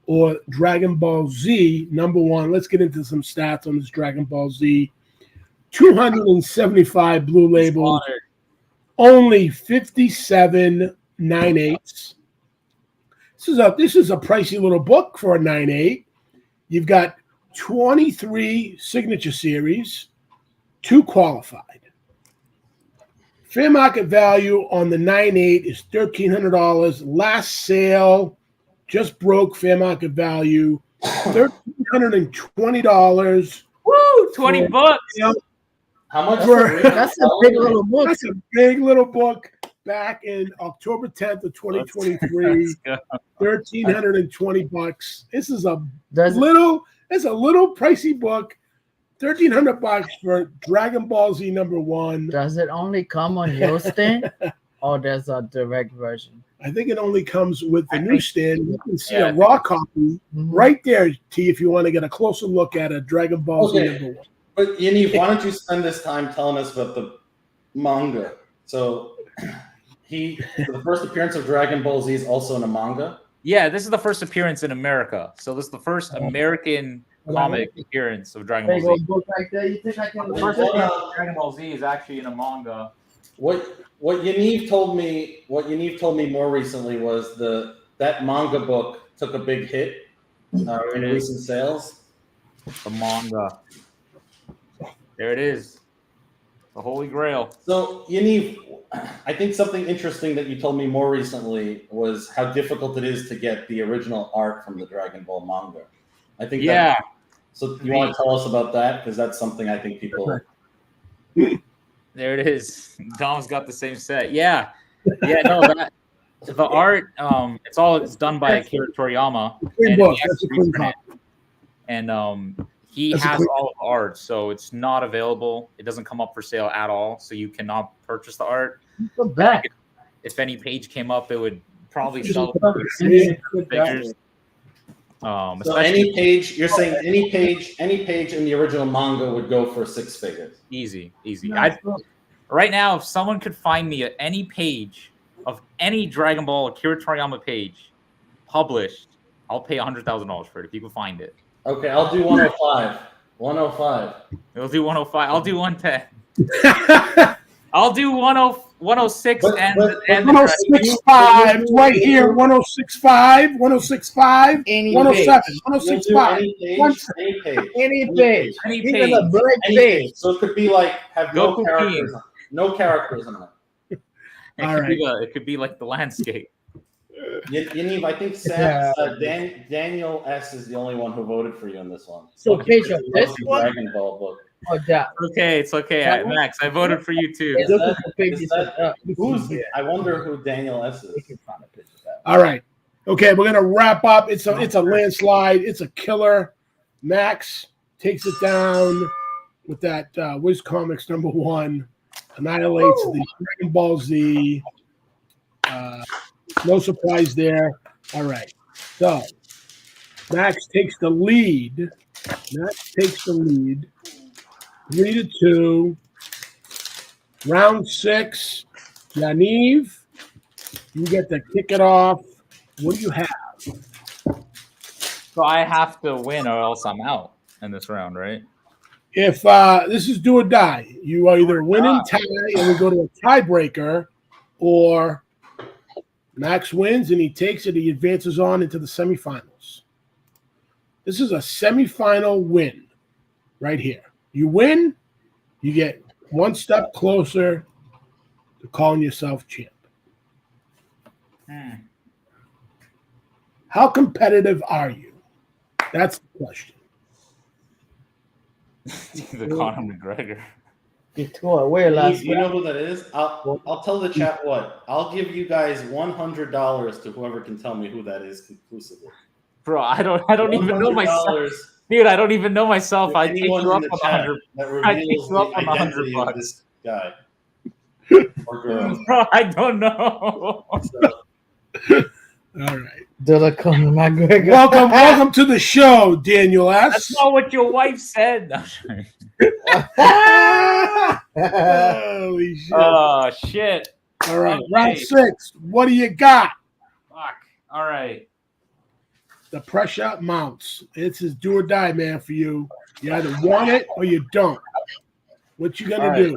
or Dragon Ball Z number one? Let's get into some stats on this Dragon Ball Z. 275 blue labels, only 57 9/8. This is a pricey little book for a 9/8. You've got 23 signature series, 2 qualified. Fair market value on the 9/8 is $1,300. Last sale just broke fair market value, $1,320. Woo! $20. How much? That's a big little book. That's a big little book. Back in October 10th of 2023, $1,320. This is a little pricey book. $1,300 for Dragon Ball Z number one. Does it only come on newsstand, or there's a direct version? I think it only comes with the newsstand. You can see a raw copy right there, T, if you want to get a closer look at a Dragon Ball Z number one. But Yaniv, why don't you spend this time telling us about the manga? So the first appearance of Dragon Ball Z is also in a manga? Yeah, this is the first appearance in America. So this is the first American comic appearance of Dragon Ball Z. The first appearance of Dragon Ball Z is actually in a manga. What Yaniv told me more recently was that manga book took a big hit in recent sales. The manga. There it is. The Holy Grail. So Yaniv, I think something interesting that you told me more recently was how difficult it is to get the original art from the Dragon Ball manga. I think so you want to tell us about that? Because that's something I think people... There it is. Dom's got the same set. Yeah. Yeah, no, the art, it's done by Akira Toriyama. He has all of the art, so it's not available. It doesn't come up for sale at all, so you cannot purchase the art. If any page came up, it would probably sell for figures. So any page, you're saying any page in the original manga would go for 6 figures? Easy. Right now, if someone could find me any page of any Dragon Ball Akira Toriyama page published, I'll pay $100,000 for it if you can find it. Okay, I'll do 105. 105. We'll do 105. I'll do 110. I'll do 106 and 106.5 right here. 106.5. 106.5. 107. 106.5. Any page. Even a blank page. So it could be like have no characters. No characters in it. It could be like the landscape. Yaniv, I think Daniel S is the only one who voted for you in this one. So, Pedro, He this loves the one Dragon Ball book. or that? It's okay. That one? Max, I voted for you too. Is Look that- at the page. is that- I wonder who Daniel S We is. can find a picture of that. All right. Okay, we're gonna wrap up. It's a landslide. It's a killer. Max takes it down with that Wiz Comics #1. Annihilates the Dragon Ball Z. No surprise there. All right. So Max takes the lead. 3-2. Round 6. Yaniv, you get to kick it off. What do you have? So I have to win or else I'm out in this round, right? If this is do or die, you either win and tie and we go to a tiebreaker, or Max wins and he takes it, he advances on into the semifinals. This is a semifinal win right here. You win, you get one step closer to calling yourself champ. How competitive are you? That's the question. The Conor McGregor. You tore away last You know who that is? I'll tell the chat what. I'll give you guys $100 to whoever can tell me who that is conclusively. Bro, I don't even know myself. $100 Dude, I don't even know myself. to I take anyone you in up the on chat 100. that I take reveals you up the on 100 identity of bucks. this guy or girl. Bro, I don't know. All right. Dilla Conor McGregor. Welcome to the show, Daniel S. That's not what your wife said. No, sorry. Holy shit. Oh, shit. All right, okay. round 6. What do you got? Fuck. All right. The pressure mounts. It's his do or die, man, for you. You either want it or you don't. What you gonna All right. do?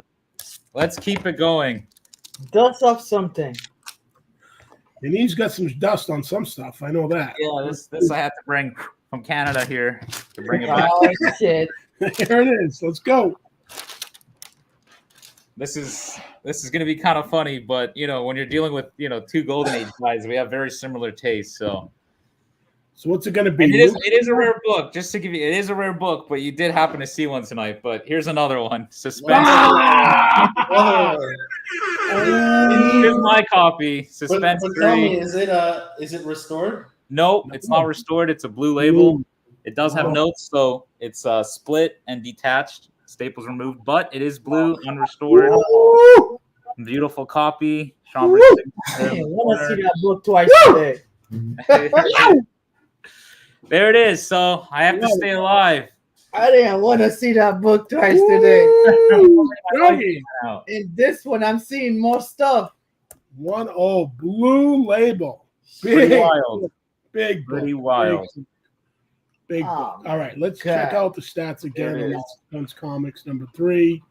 Let's keep it going. Dust off something. And he's got some dust on some stuff. I know that. Yeah, this I have to bring from Canada here to bring it back. Oh shit! Here it is. Let's go. This is gonna be kind of funny, but when you're dealing with two Golden Age guys, we have very similar tastes. So what's it gonna be? and it is a rare book. Just to give you, it is a rare book, but you did happen to see one tonight. But here's another one. Suspense. Here's my copy. Suspense. But tell me, is it restored? Nope, it's not restored. It's a blue label. It does have notes, so it's split and detached. Staples removed, but it is blue, unrestored. Beautiful copy. Schomburg. I want to see that book twice today. There it is. So I have to stay alive. I didn't want to see that book twice today. In this one, I'm seeing more stuff. 1-0 blue label. Pretty wild. Big book. Pretty wild. Big book. All right, let's check out the stats again. There it On Suspense Comics #3.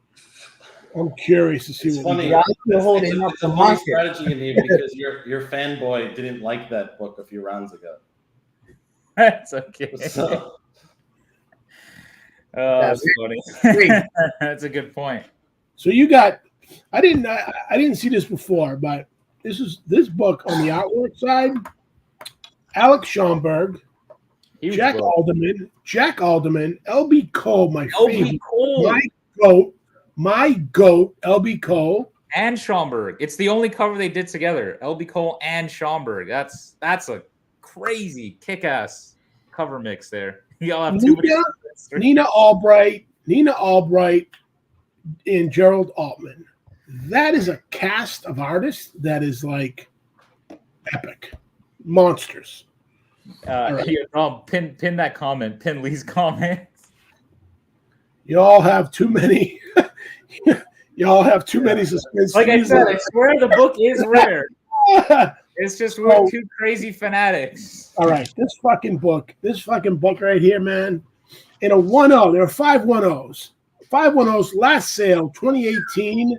I'm curious to see It's what funny. we Yeah, got. I'm still holding up It's the a funny market. strategy you need because your fanboy didn't like that book a few rounds ago. That's okay. So, That's funny. Great. That's a good point. So you got. I didn't see this before, but this book on the artwork side. Alex Schomburg, Huge Jack book. Alderman, LB Cole, my LB favorite, Cole my goat, LB Cole. and Schomburg. It's the only cover they did together. LB Cole and Schomburg. That's a crazy kick-ass cover mix there. Y'all have too many. Nina Albright, and Gerald Altman. That is a cast of artists that is like epic, monsters. Right. Here, pin that comment. Pin Lee's comment. You all have too many. Y'all have too many suspense. Like I said, I swear the book is rare. It's just we're two crazy fanatics. All right, this fucking book right here, man. In a 1-0, there are 5 1-0s. 5 1-0s, last sale, 2018,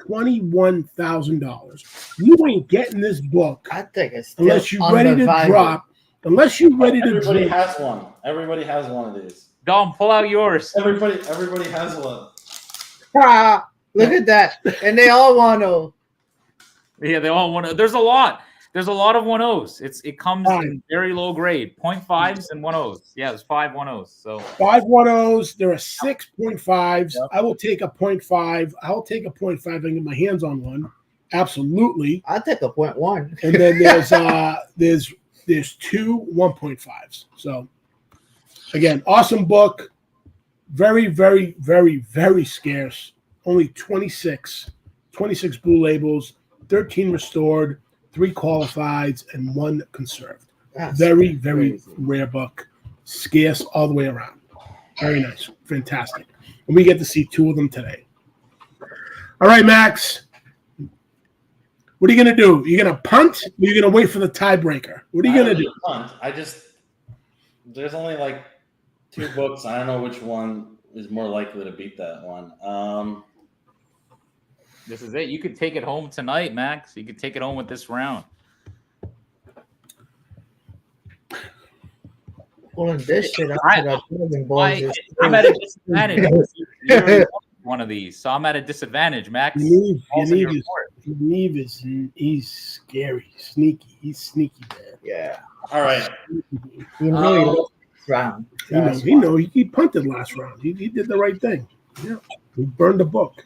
$21,000. You ain't getting this book I think it's still unless you're ready to undervalued. drop. Unless you're ready to everybody drop. has one. Everybody has one of these. Dom, pull out yours. Everybody has one. Ah, look at that. And they all want to. Yeah, they all want to. There's a lot. There's a lot of 1.0s. It comes Five. in very low grade, 0.5s and 1.0s. Yeah, there's 5 1.0s. So 5 1.0s. There are 6.5s. Yep. I will take a 0.5. I'll take a 0.5 and get my hands on one. Absolutely. I'll take a 0.1. And then there's 2 1.5s. So again, awesome book. Very, very, very, very scarce. Only 26 blue labels, 13 restored, 3 qualifieds, and 1 conserved. That's Very, very crazy. rare book. Scarce all the way around. Very nice. Fantastic. And we get to see 2 of them today. All right, Max. What are you going to do? You're going to punt or you're going to wait for the tiebreaker? What are you going to do? Punt. There's only like 2 books. I don't know which one is more likely to beat that one. this is it. You could take it home tonight, Max. You could take it home with this round. Pulling this shit out I- to the building boys. is I'm at a crazy. disadvantage. You already won one of these, so I'm at a disadvantage, Max. Yaniv is he's scary, sneaky. He's sneaky, man. Yeah. All right. You know he lost this round. He punted last round. He did the right thing. Yeah. He burned the book.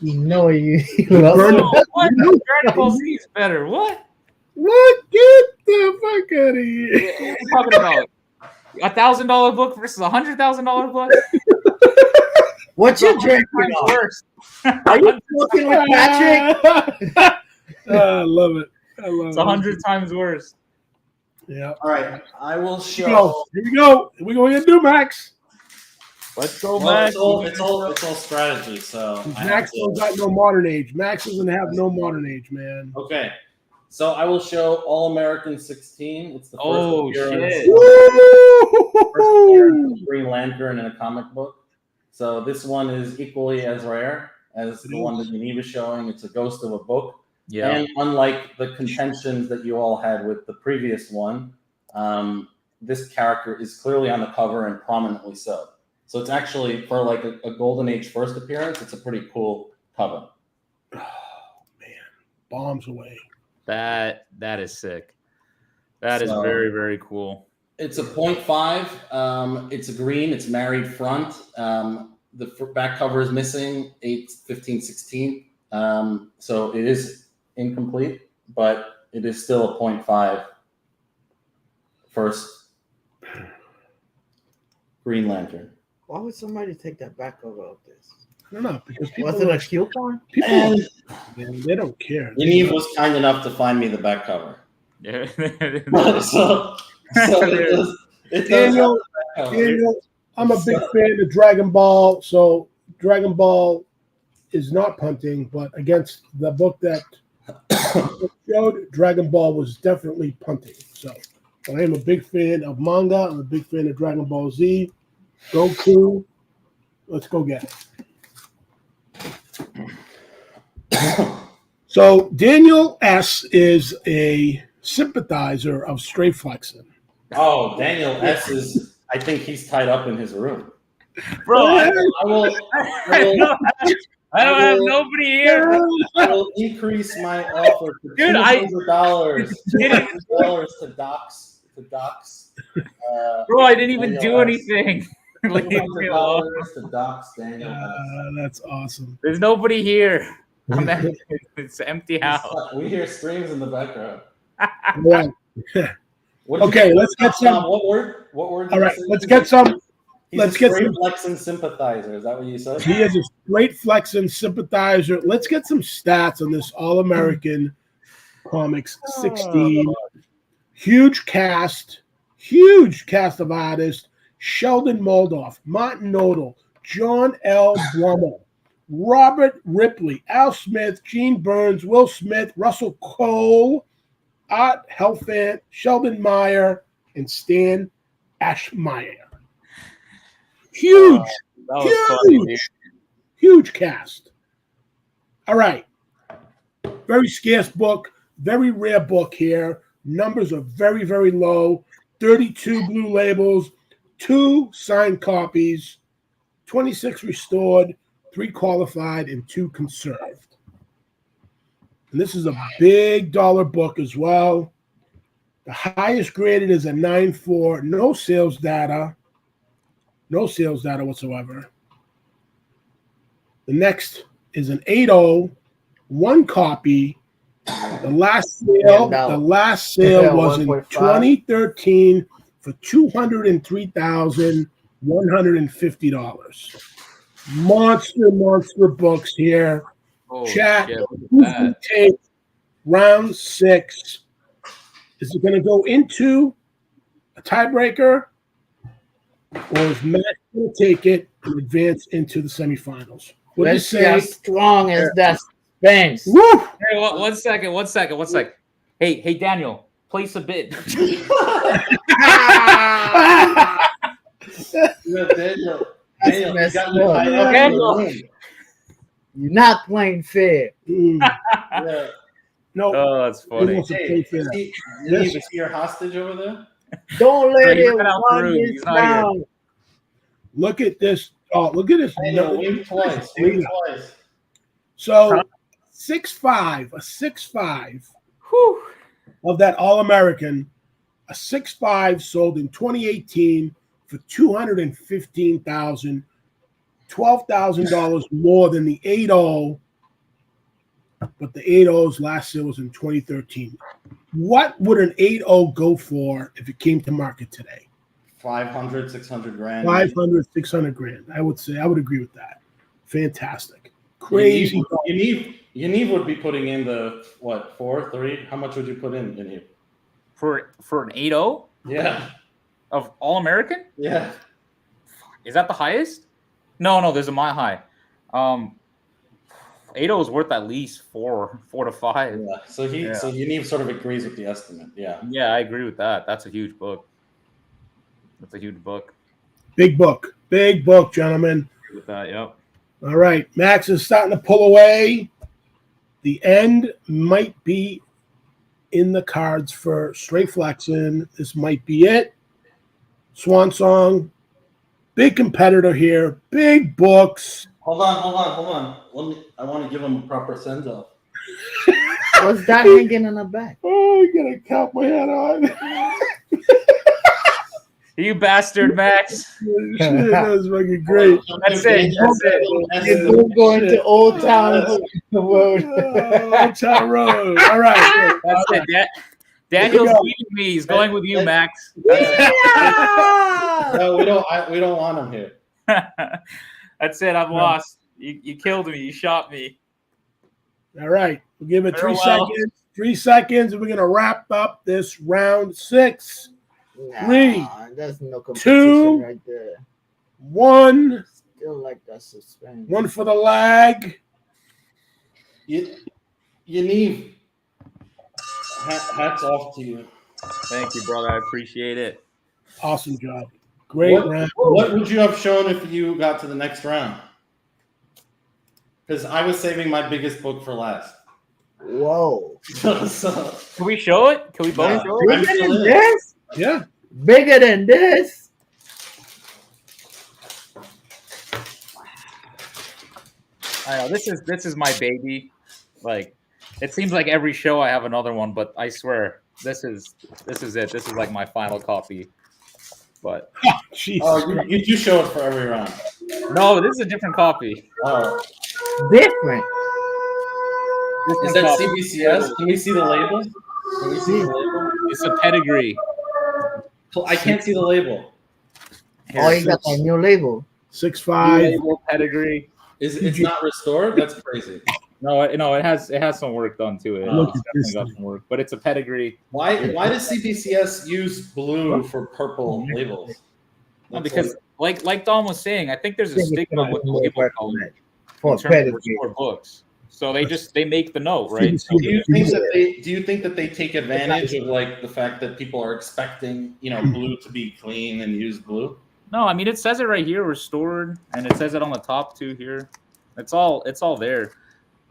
You know you burned lost. the What? You Dragon Ball Z is better. What? What? Get the fuck out of here. What are you talking about? $1,000 book versus $100,000 book? What you drinking Times on? worse. Are you smoking with Patrick? I love it. I love It's it. 100 times worse. Yeah. All right. I will Here we go. show. Here we go. What we going to do, Max? Let's go, Well, Max. it's all strategy. So I have Max to- don't got no modern age. Max doesn't have no modern age, man. Okay. So I will show All American 16. It's the first Oh, appearance shit. first appearance of Green Lantern in a comic book. So this one is equally as rare as the one that Yaniv is showing. It's a ghost of a book. Yeah. And unlike the contentions that you all had with the previous one, this character is clearly on the cover and prominently so. So it's actually, for like a Golden Age first appearance, it's a pretty cool cover. Oh, man. Bombs away. That is sick. That is So- very, very cool. It's a 0.5. It's a green. It's married front. The back cover is missing 8, 15, 16. So it is incomplete, but it is still a 0.5 first Green Lantern. Why would somebody take that back over of this? I don't know, because people, Was it a coupon? man, they don't care. Yaniv was kind enough to find me the back cover. Yeah. so it does Daniel, have the back cover. Daniel, I'm a big fan of Dragon Ball, so Dragon Ball is not punting, but against the book that showed, Dragon Ball was definitely punting. So I am a big fan of manga. I'm a big fan of Dragon Ball Z. Goku. Let's go get it. So Daniel S. is a sympathizer of Stray Flexin. Oh, Daniel S. is, I think he's tied up in his room. Bro, I will I don't have nobody here. I will increase my offer to Dude, $200 to docs. Bro, I didn't even Daniel do S. anything. Leave me alone. $200 to docs Daniel S. That's awesome. There's nobody here. It's an empty house. We hear screams in the background. All right. What did Okay, you- let's get some. What word? What word? did All you right, say? let's get some. He's let's a get straight some- Flexin sympathizer. Is that what you said? He is a straight flexing sympathizer. Let's get some stats on this All American Comics 16. Huge cast of artists. Sheldon Moldoff, Martin Odell, John L. Brummel, Robert Ripley, Al Smith, Gene Burns, Will Smith, Russell Cole, Art Helfand, Sheldon Meyer, and Stan Ashmeyer. Huge. That was funny, dude. Huge cast. All right. Very scarce book. Very rare book here. Numbers are very, very low. 32 blue labels, 2 signed copies, 26 restored, 3 qualified, and 2 conserved. And this is a big dollar book as well. The highest graded is a 9.4. No sales data. No sales data whatsoever. The next is an 8.0. One copy. The last sale was in 2013 for $203,150. Monster books here. Holy Chat. shit, look Who's at going that. to take round 6? Is it going to go into a tiebreaker, or is Matt going to take it and advance into the semifinals? What do you Let's see how say? strong is that suspense. Woo! Hey, one second. Hey, Daniel, place a bid. Daniel, you messed got me up. tied up in the Daniel. room. You're not playing fair. Yeah. No, Oh, that's he funny. wants to Hey, play fair. is he your hostage over there? Don't let he it ran out run the room. this He's not here. down. Look at this. Oh, look at this. Daniel, wink twice. Wink twice. So 6.5, a 6.5 Whew. of that All-American, a 6.5 sold in 2018 for $215,000, $12,000 more than the 8.0, but the 8.0's last sale was in 2013. What would an 8.0 go for if it came to market today? 500, 600 grand. 500, 600 grand. I would say, I would agree with that. Fantastic. Crazy. Yaniv would be putting in the, what, 4, 3? How much would you put in, Yaniv? For an 8.0 Yeah. of All-American? Yeah. Is that the highest? No, there's a mile high. 8.0 is worth at least 4 to 5. Yeah. So Yaniv sort of agrees with the estimate. Yeah. Yeah, I agree with that. That's a huge book. Big book, gentlemen. With that, yep. All right, Max is starting to pull away. The end might be in the cards for Straight Flexin. This might be it. Swan Song, big competitor here, big books. Hold on. I want to give him a proper send off. What's that hanging in the back? Oh, I gotta count my head on. You bastard, Max. That was fucking great. That's it. We're going to Old Town Road. Old Town Road. All right. That's it. Daniel's leaving me. He's going with you, Max. No, we don't want him here. That's it. I'm lost. You killed me. You shot me. All right. We'll give it 3 Farewell. seconds. 3 seconds, and we're gonna wrap up this round 6. Nah, 3, there's no competition 2, right there. 1. Still like that suspense. 1 for the lag. Yaniv, hats off to you. Thank you, brother. I appreciate it. Awesome job. Great round. What would you have shown if you got to the next round? Because I was saving my biggest book for last. Whoa. So, Can we show it? Can we both show it? I'm Bigger still than in. this? Yeah. Bigger than this? I know this is my baby. Like, it seems like every show I have another one, but I swear this is it. This is like my final copy. But Jesus. Oh, you show it for every round. no, this is a different copy. Oh, Different. is that CBCS? Can we see the label? Can we see the label? It's a pedigree. I can't see the label. Oh, you got a new label. 6'5". Label, pedigree. It's not restored? That's crazy. No, it has some work done to it. Look It's at definitely this got some work, but it's a pedigree. Why does CBCS use blue for purple labels? No, because like Dom was saying, I think there's a stigma with the label color For in terms of pedigree. restored books. So they make the note, right? So Do you think that they take advantage of like the fact that people are expecting, blue to be clean and use blue? no, I mean it says it right here, restored, and it says it on the top too here. It's all there.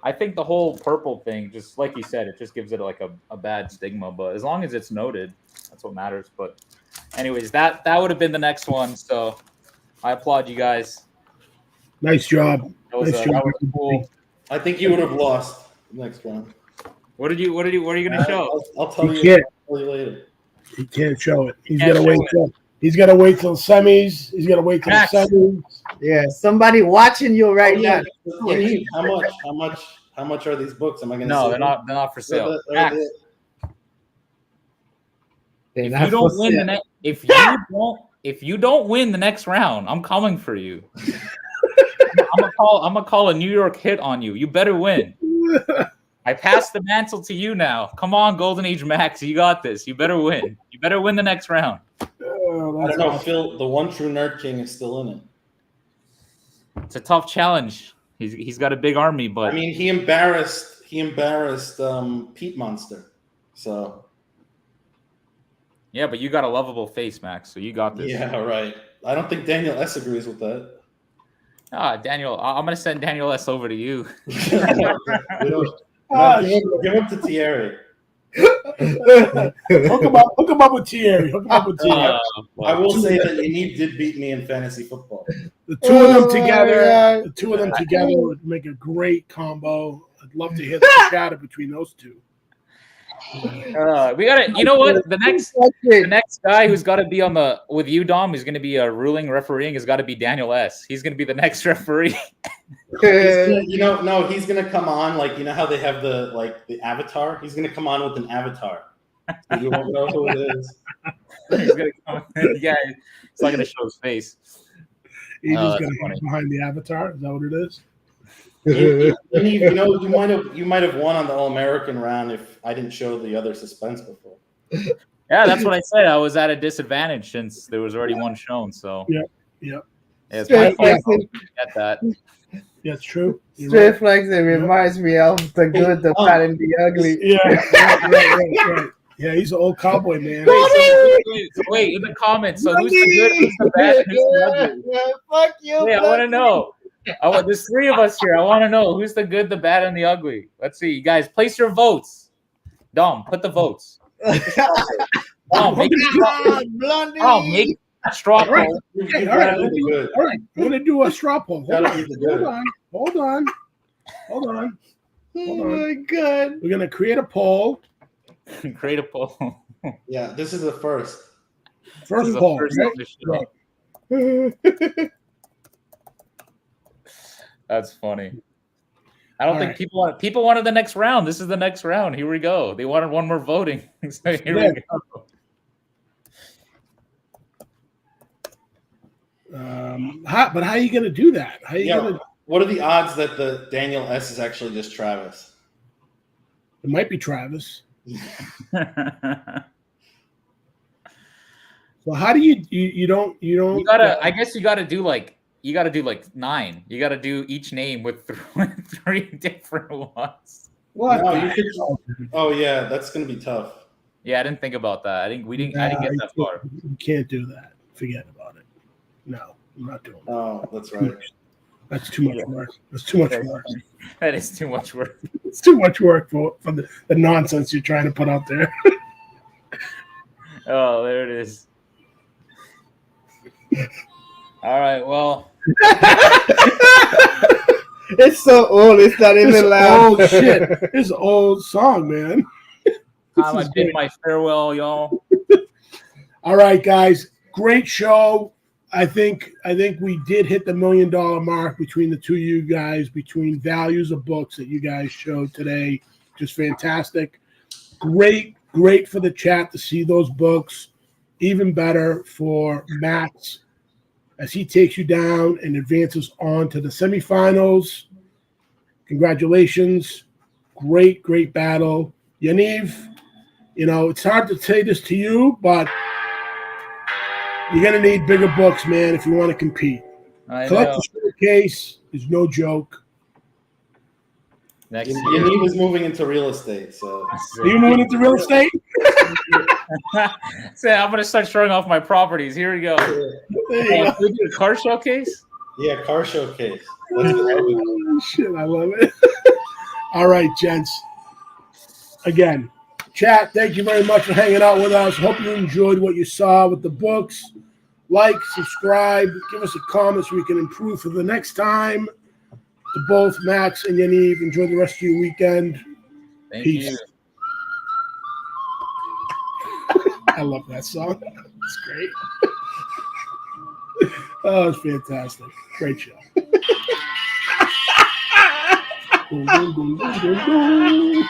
I think the whole purple thing, just like you said, it just gives it like a bad stigma. But as long as it's noted, that's what matters. But anyways, that would have been the next one. So I applaud you guys. Nice job. That was Nice job. cool. I think you would have lost next round. What are you gonna show? I'll tell He you. can't. I'll tell you later. He can't show it. He's Can't gotta show wait it. till. He's gotta wait till semis. He's gotta wait till Max. the semis. Yeah, somebody watching you right Oh, yeah. now. Yannick, how much are these books? Am I going to? No, they're not for sale. Are Max, They're if not you don't for win the sale. next, if you don't win the next round, I'm coming for you. I'm gonna call a New York hit on you. You better win. I passed the mantle to you now. Come on, Golden Age Max, you got this. You better win. You better win the next round. Oh, I that's don't know. awesome. Phil, the one true Nerd King is still in it. It's a tough challenge. He's got a big army, but I mean, he embarrassed Pete Monster. So yeah, but you got a lovable face, Max. So you got this. yeah, right. I don't think Daniel S agrees with that. Daniel, I'm gonna send Daniel S over to you. Give him to Thierry. Hook him up with Thierry. Hook him up with Thierry. I will say that Yannick did beat me in fantasy football. The two of them together, God. the two of them together would make a great combo. I'd love to hear the chatter between those two. We got it. You know what? The next guy who's got to be with you, Dom, who's going to be a ruling refereeing, has got to be Daniel S. He's going to be the next referee. He's gonna come on like how they have the avatar. He's gonna come on with an avatar. So you won't know who it is. He's gonna come. Yeah, it's not going to show his face. He's just that's gonna funny. hide behind the avatar. Is that what it is? You might have won on the All-American round if I didn't show the other suspense before. Yeah, that's what I said. I was at a disadvantage since there was already one shown. So Yep. Yeah, it's my fault. Get that. Yeah, it's true. You're Straight right. flex, it reminds me of the good, the bad, and the ugly. Yeah, right. Yeah, he's an old cowboy man. Wait, in the comments. So who's the good? Who's the bad? Who's the ugly? Fuck you. Wait, I want to know. There's three of us here. I want to know who's the good, the bad, and the ugly. Let's see, you guys. Place your votes. Dom, put the votes. Dom, make a straw poll. All right. I'm gonna do a straw poll. Hold on. Oh my god. We're gonna create a poll. Create a poll. Yeah, this is the first. First This is the poll. first Right? of the show. That's funny. I don't think people wanted the next round. This is the next round. Here we go. They wanted one more voting. So here we go. But how are you gonna do that? How are you gonna? What are the odds that the Daniel S is actually just Travis? It might be Travis. So how do you don't You gotta. I guess you gotta do like 9. You gotta do each name with 3 different ones. what? No, you could. Oh yeah, that's gonna be tough. Yeah, I didn't think about that. I didn't get that far. You can't do that. Forget about it. No, I'm not doing that. Oh, that's right. That's too much work. That's too much work. That is too much work. It's too much work for the nonsense you're trying to put out there. Oh, there it is. All right. Well, It's so old, it's not This even loud. old shit. This is an old song, man. time I bid my farewell, y'all. All right, guys. Great show. I think we did hit the $1 million mark between the two of you guys, between values of books that you guys showed today. Just fantastic. Great for the chat to see those books. Even better for Max as he takes you down and advances on to the semifinals. Congratulations. Great battle. Yaniv, it's hard to say this to you, but you're going to need bigger books, man, if you want to compete. Collector's Showcase is no joke. Next Yanniv is moving into real estate, so Are you moving into real estate? So I'm gonna start showing off my properties. Here we go. Hey, we do a car showcase. yeah, car showcase. That's what Oh, shit, I love it. All right, gents. Again, chat, thank you very much for hanging out with us. Hope you enjoyed what you saw with the books. Like, subscribe, give us a comment so we can improve for the next time. To both Max and Yaniv, enjoy the rest of your weekend. Thank Peace. you. I love that song. It's great. Oh, it's fantastic. Great show. Boom, boom, boom, boom, boom, boom.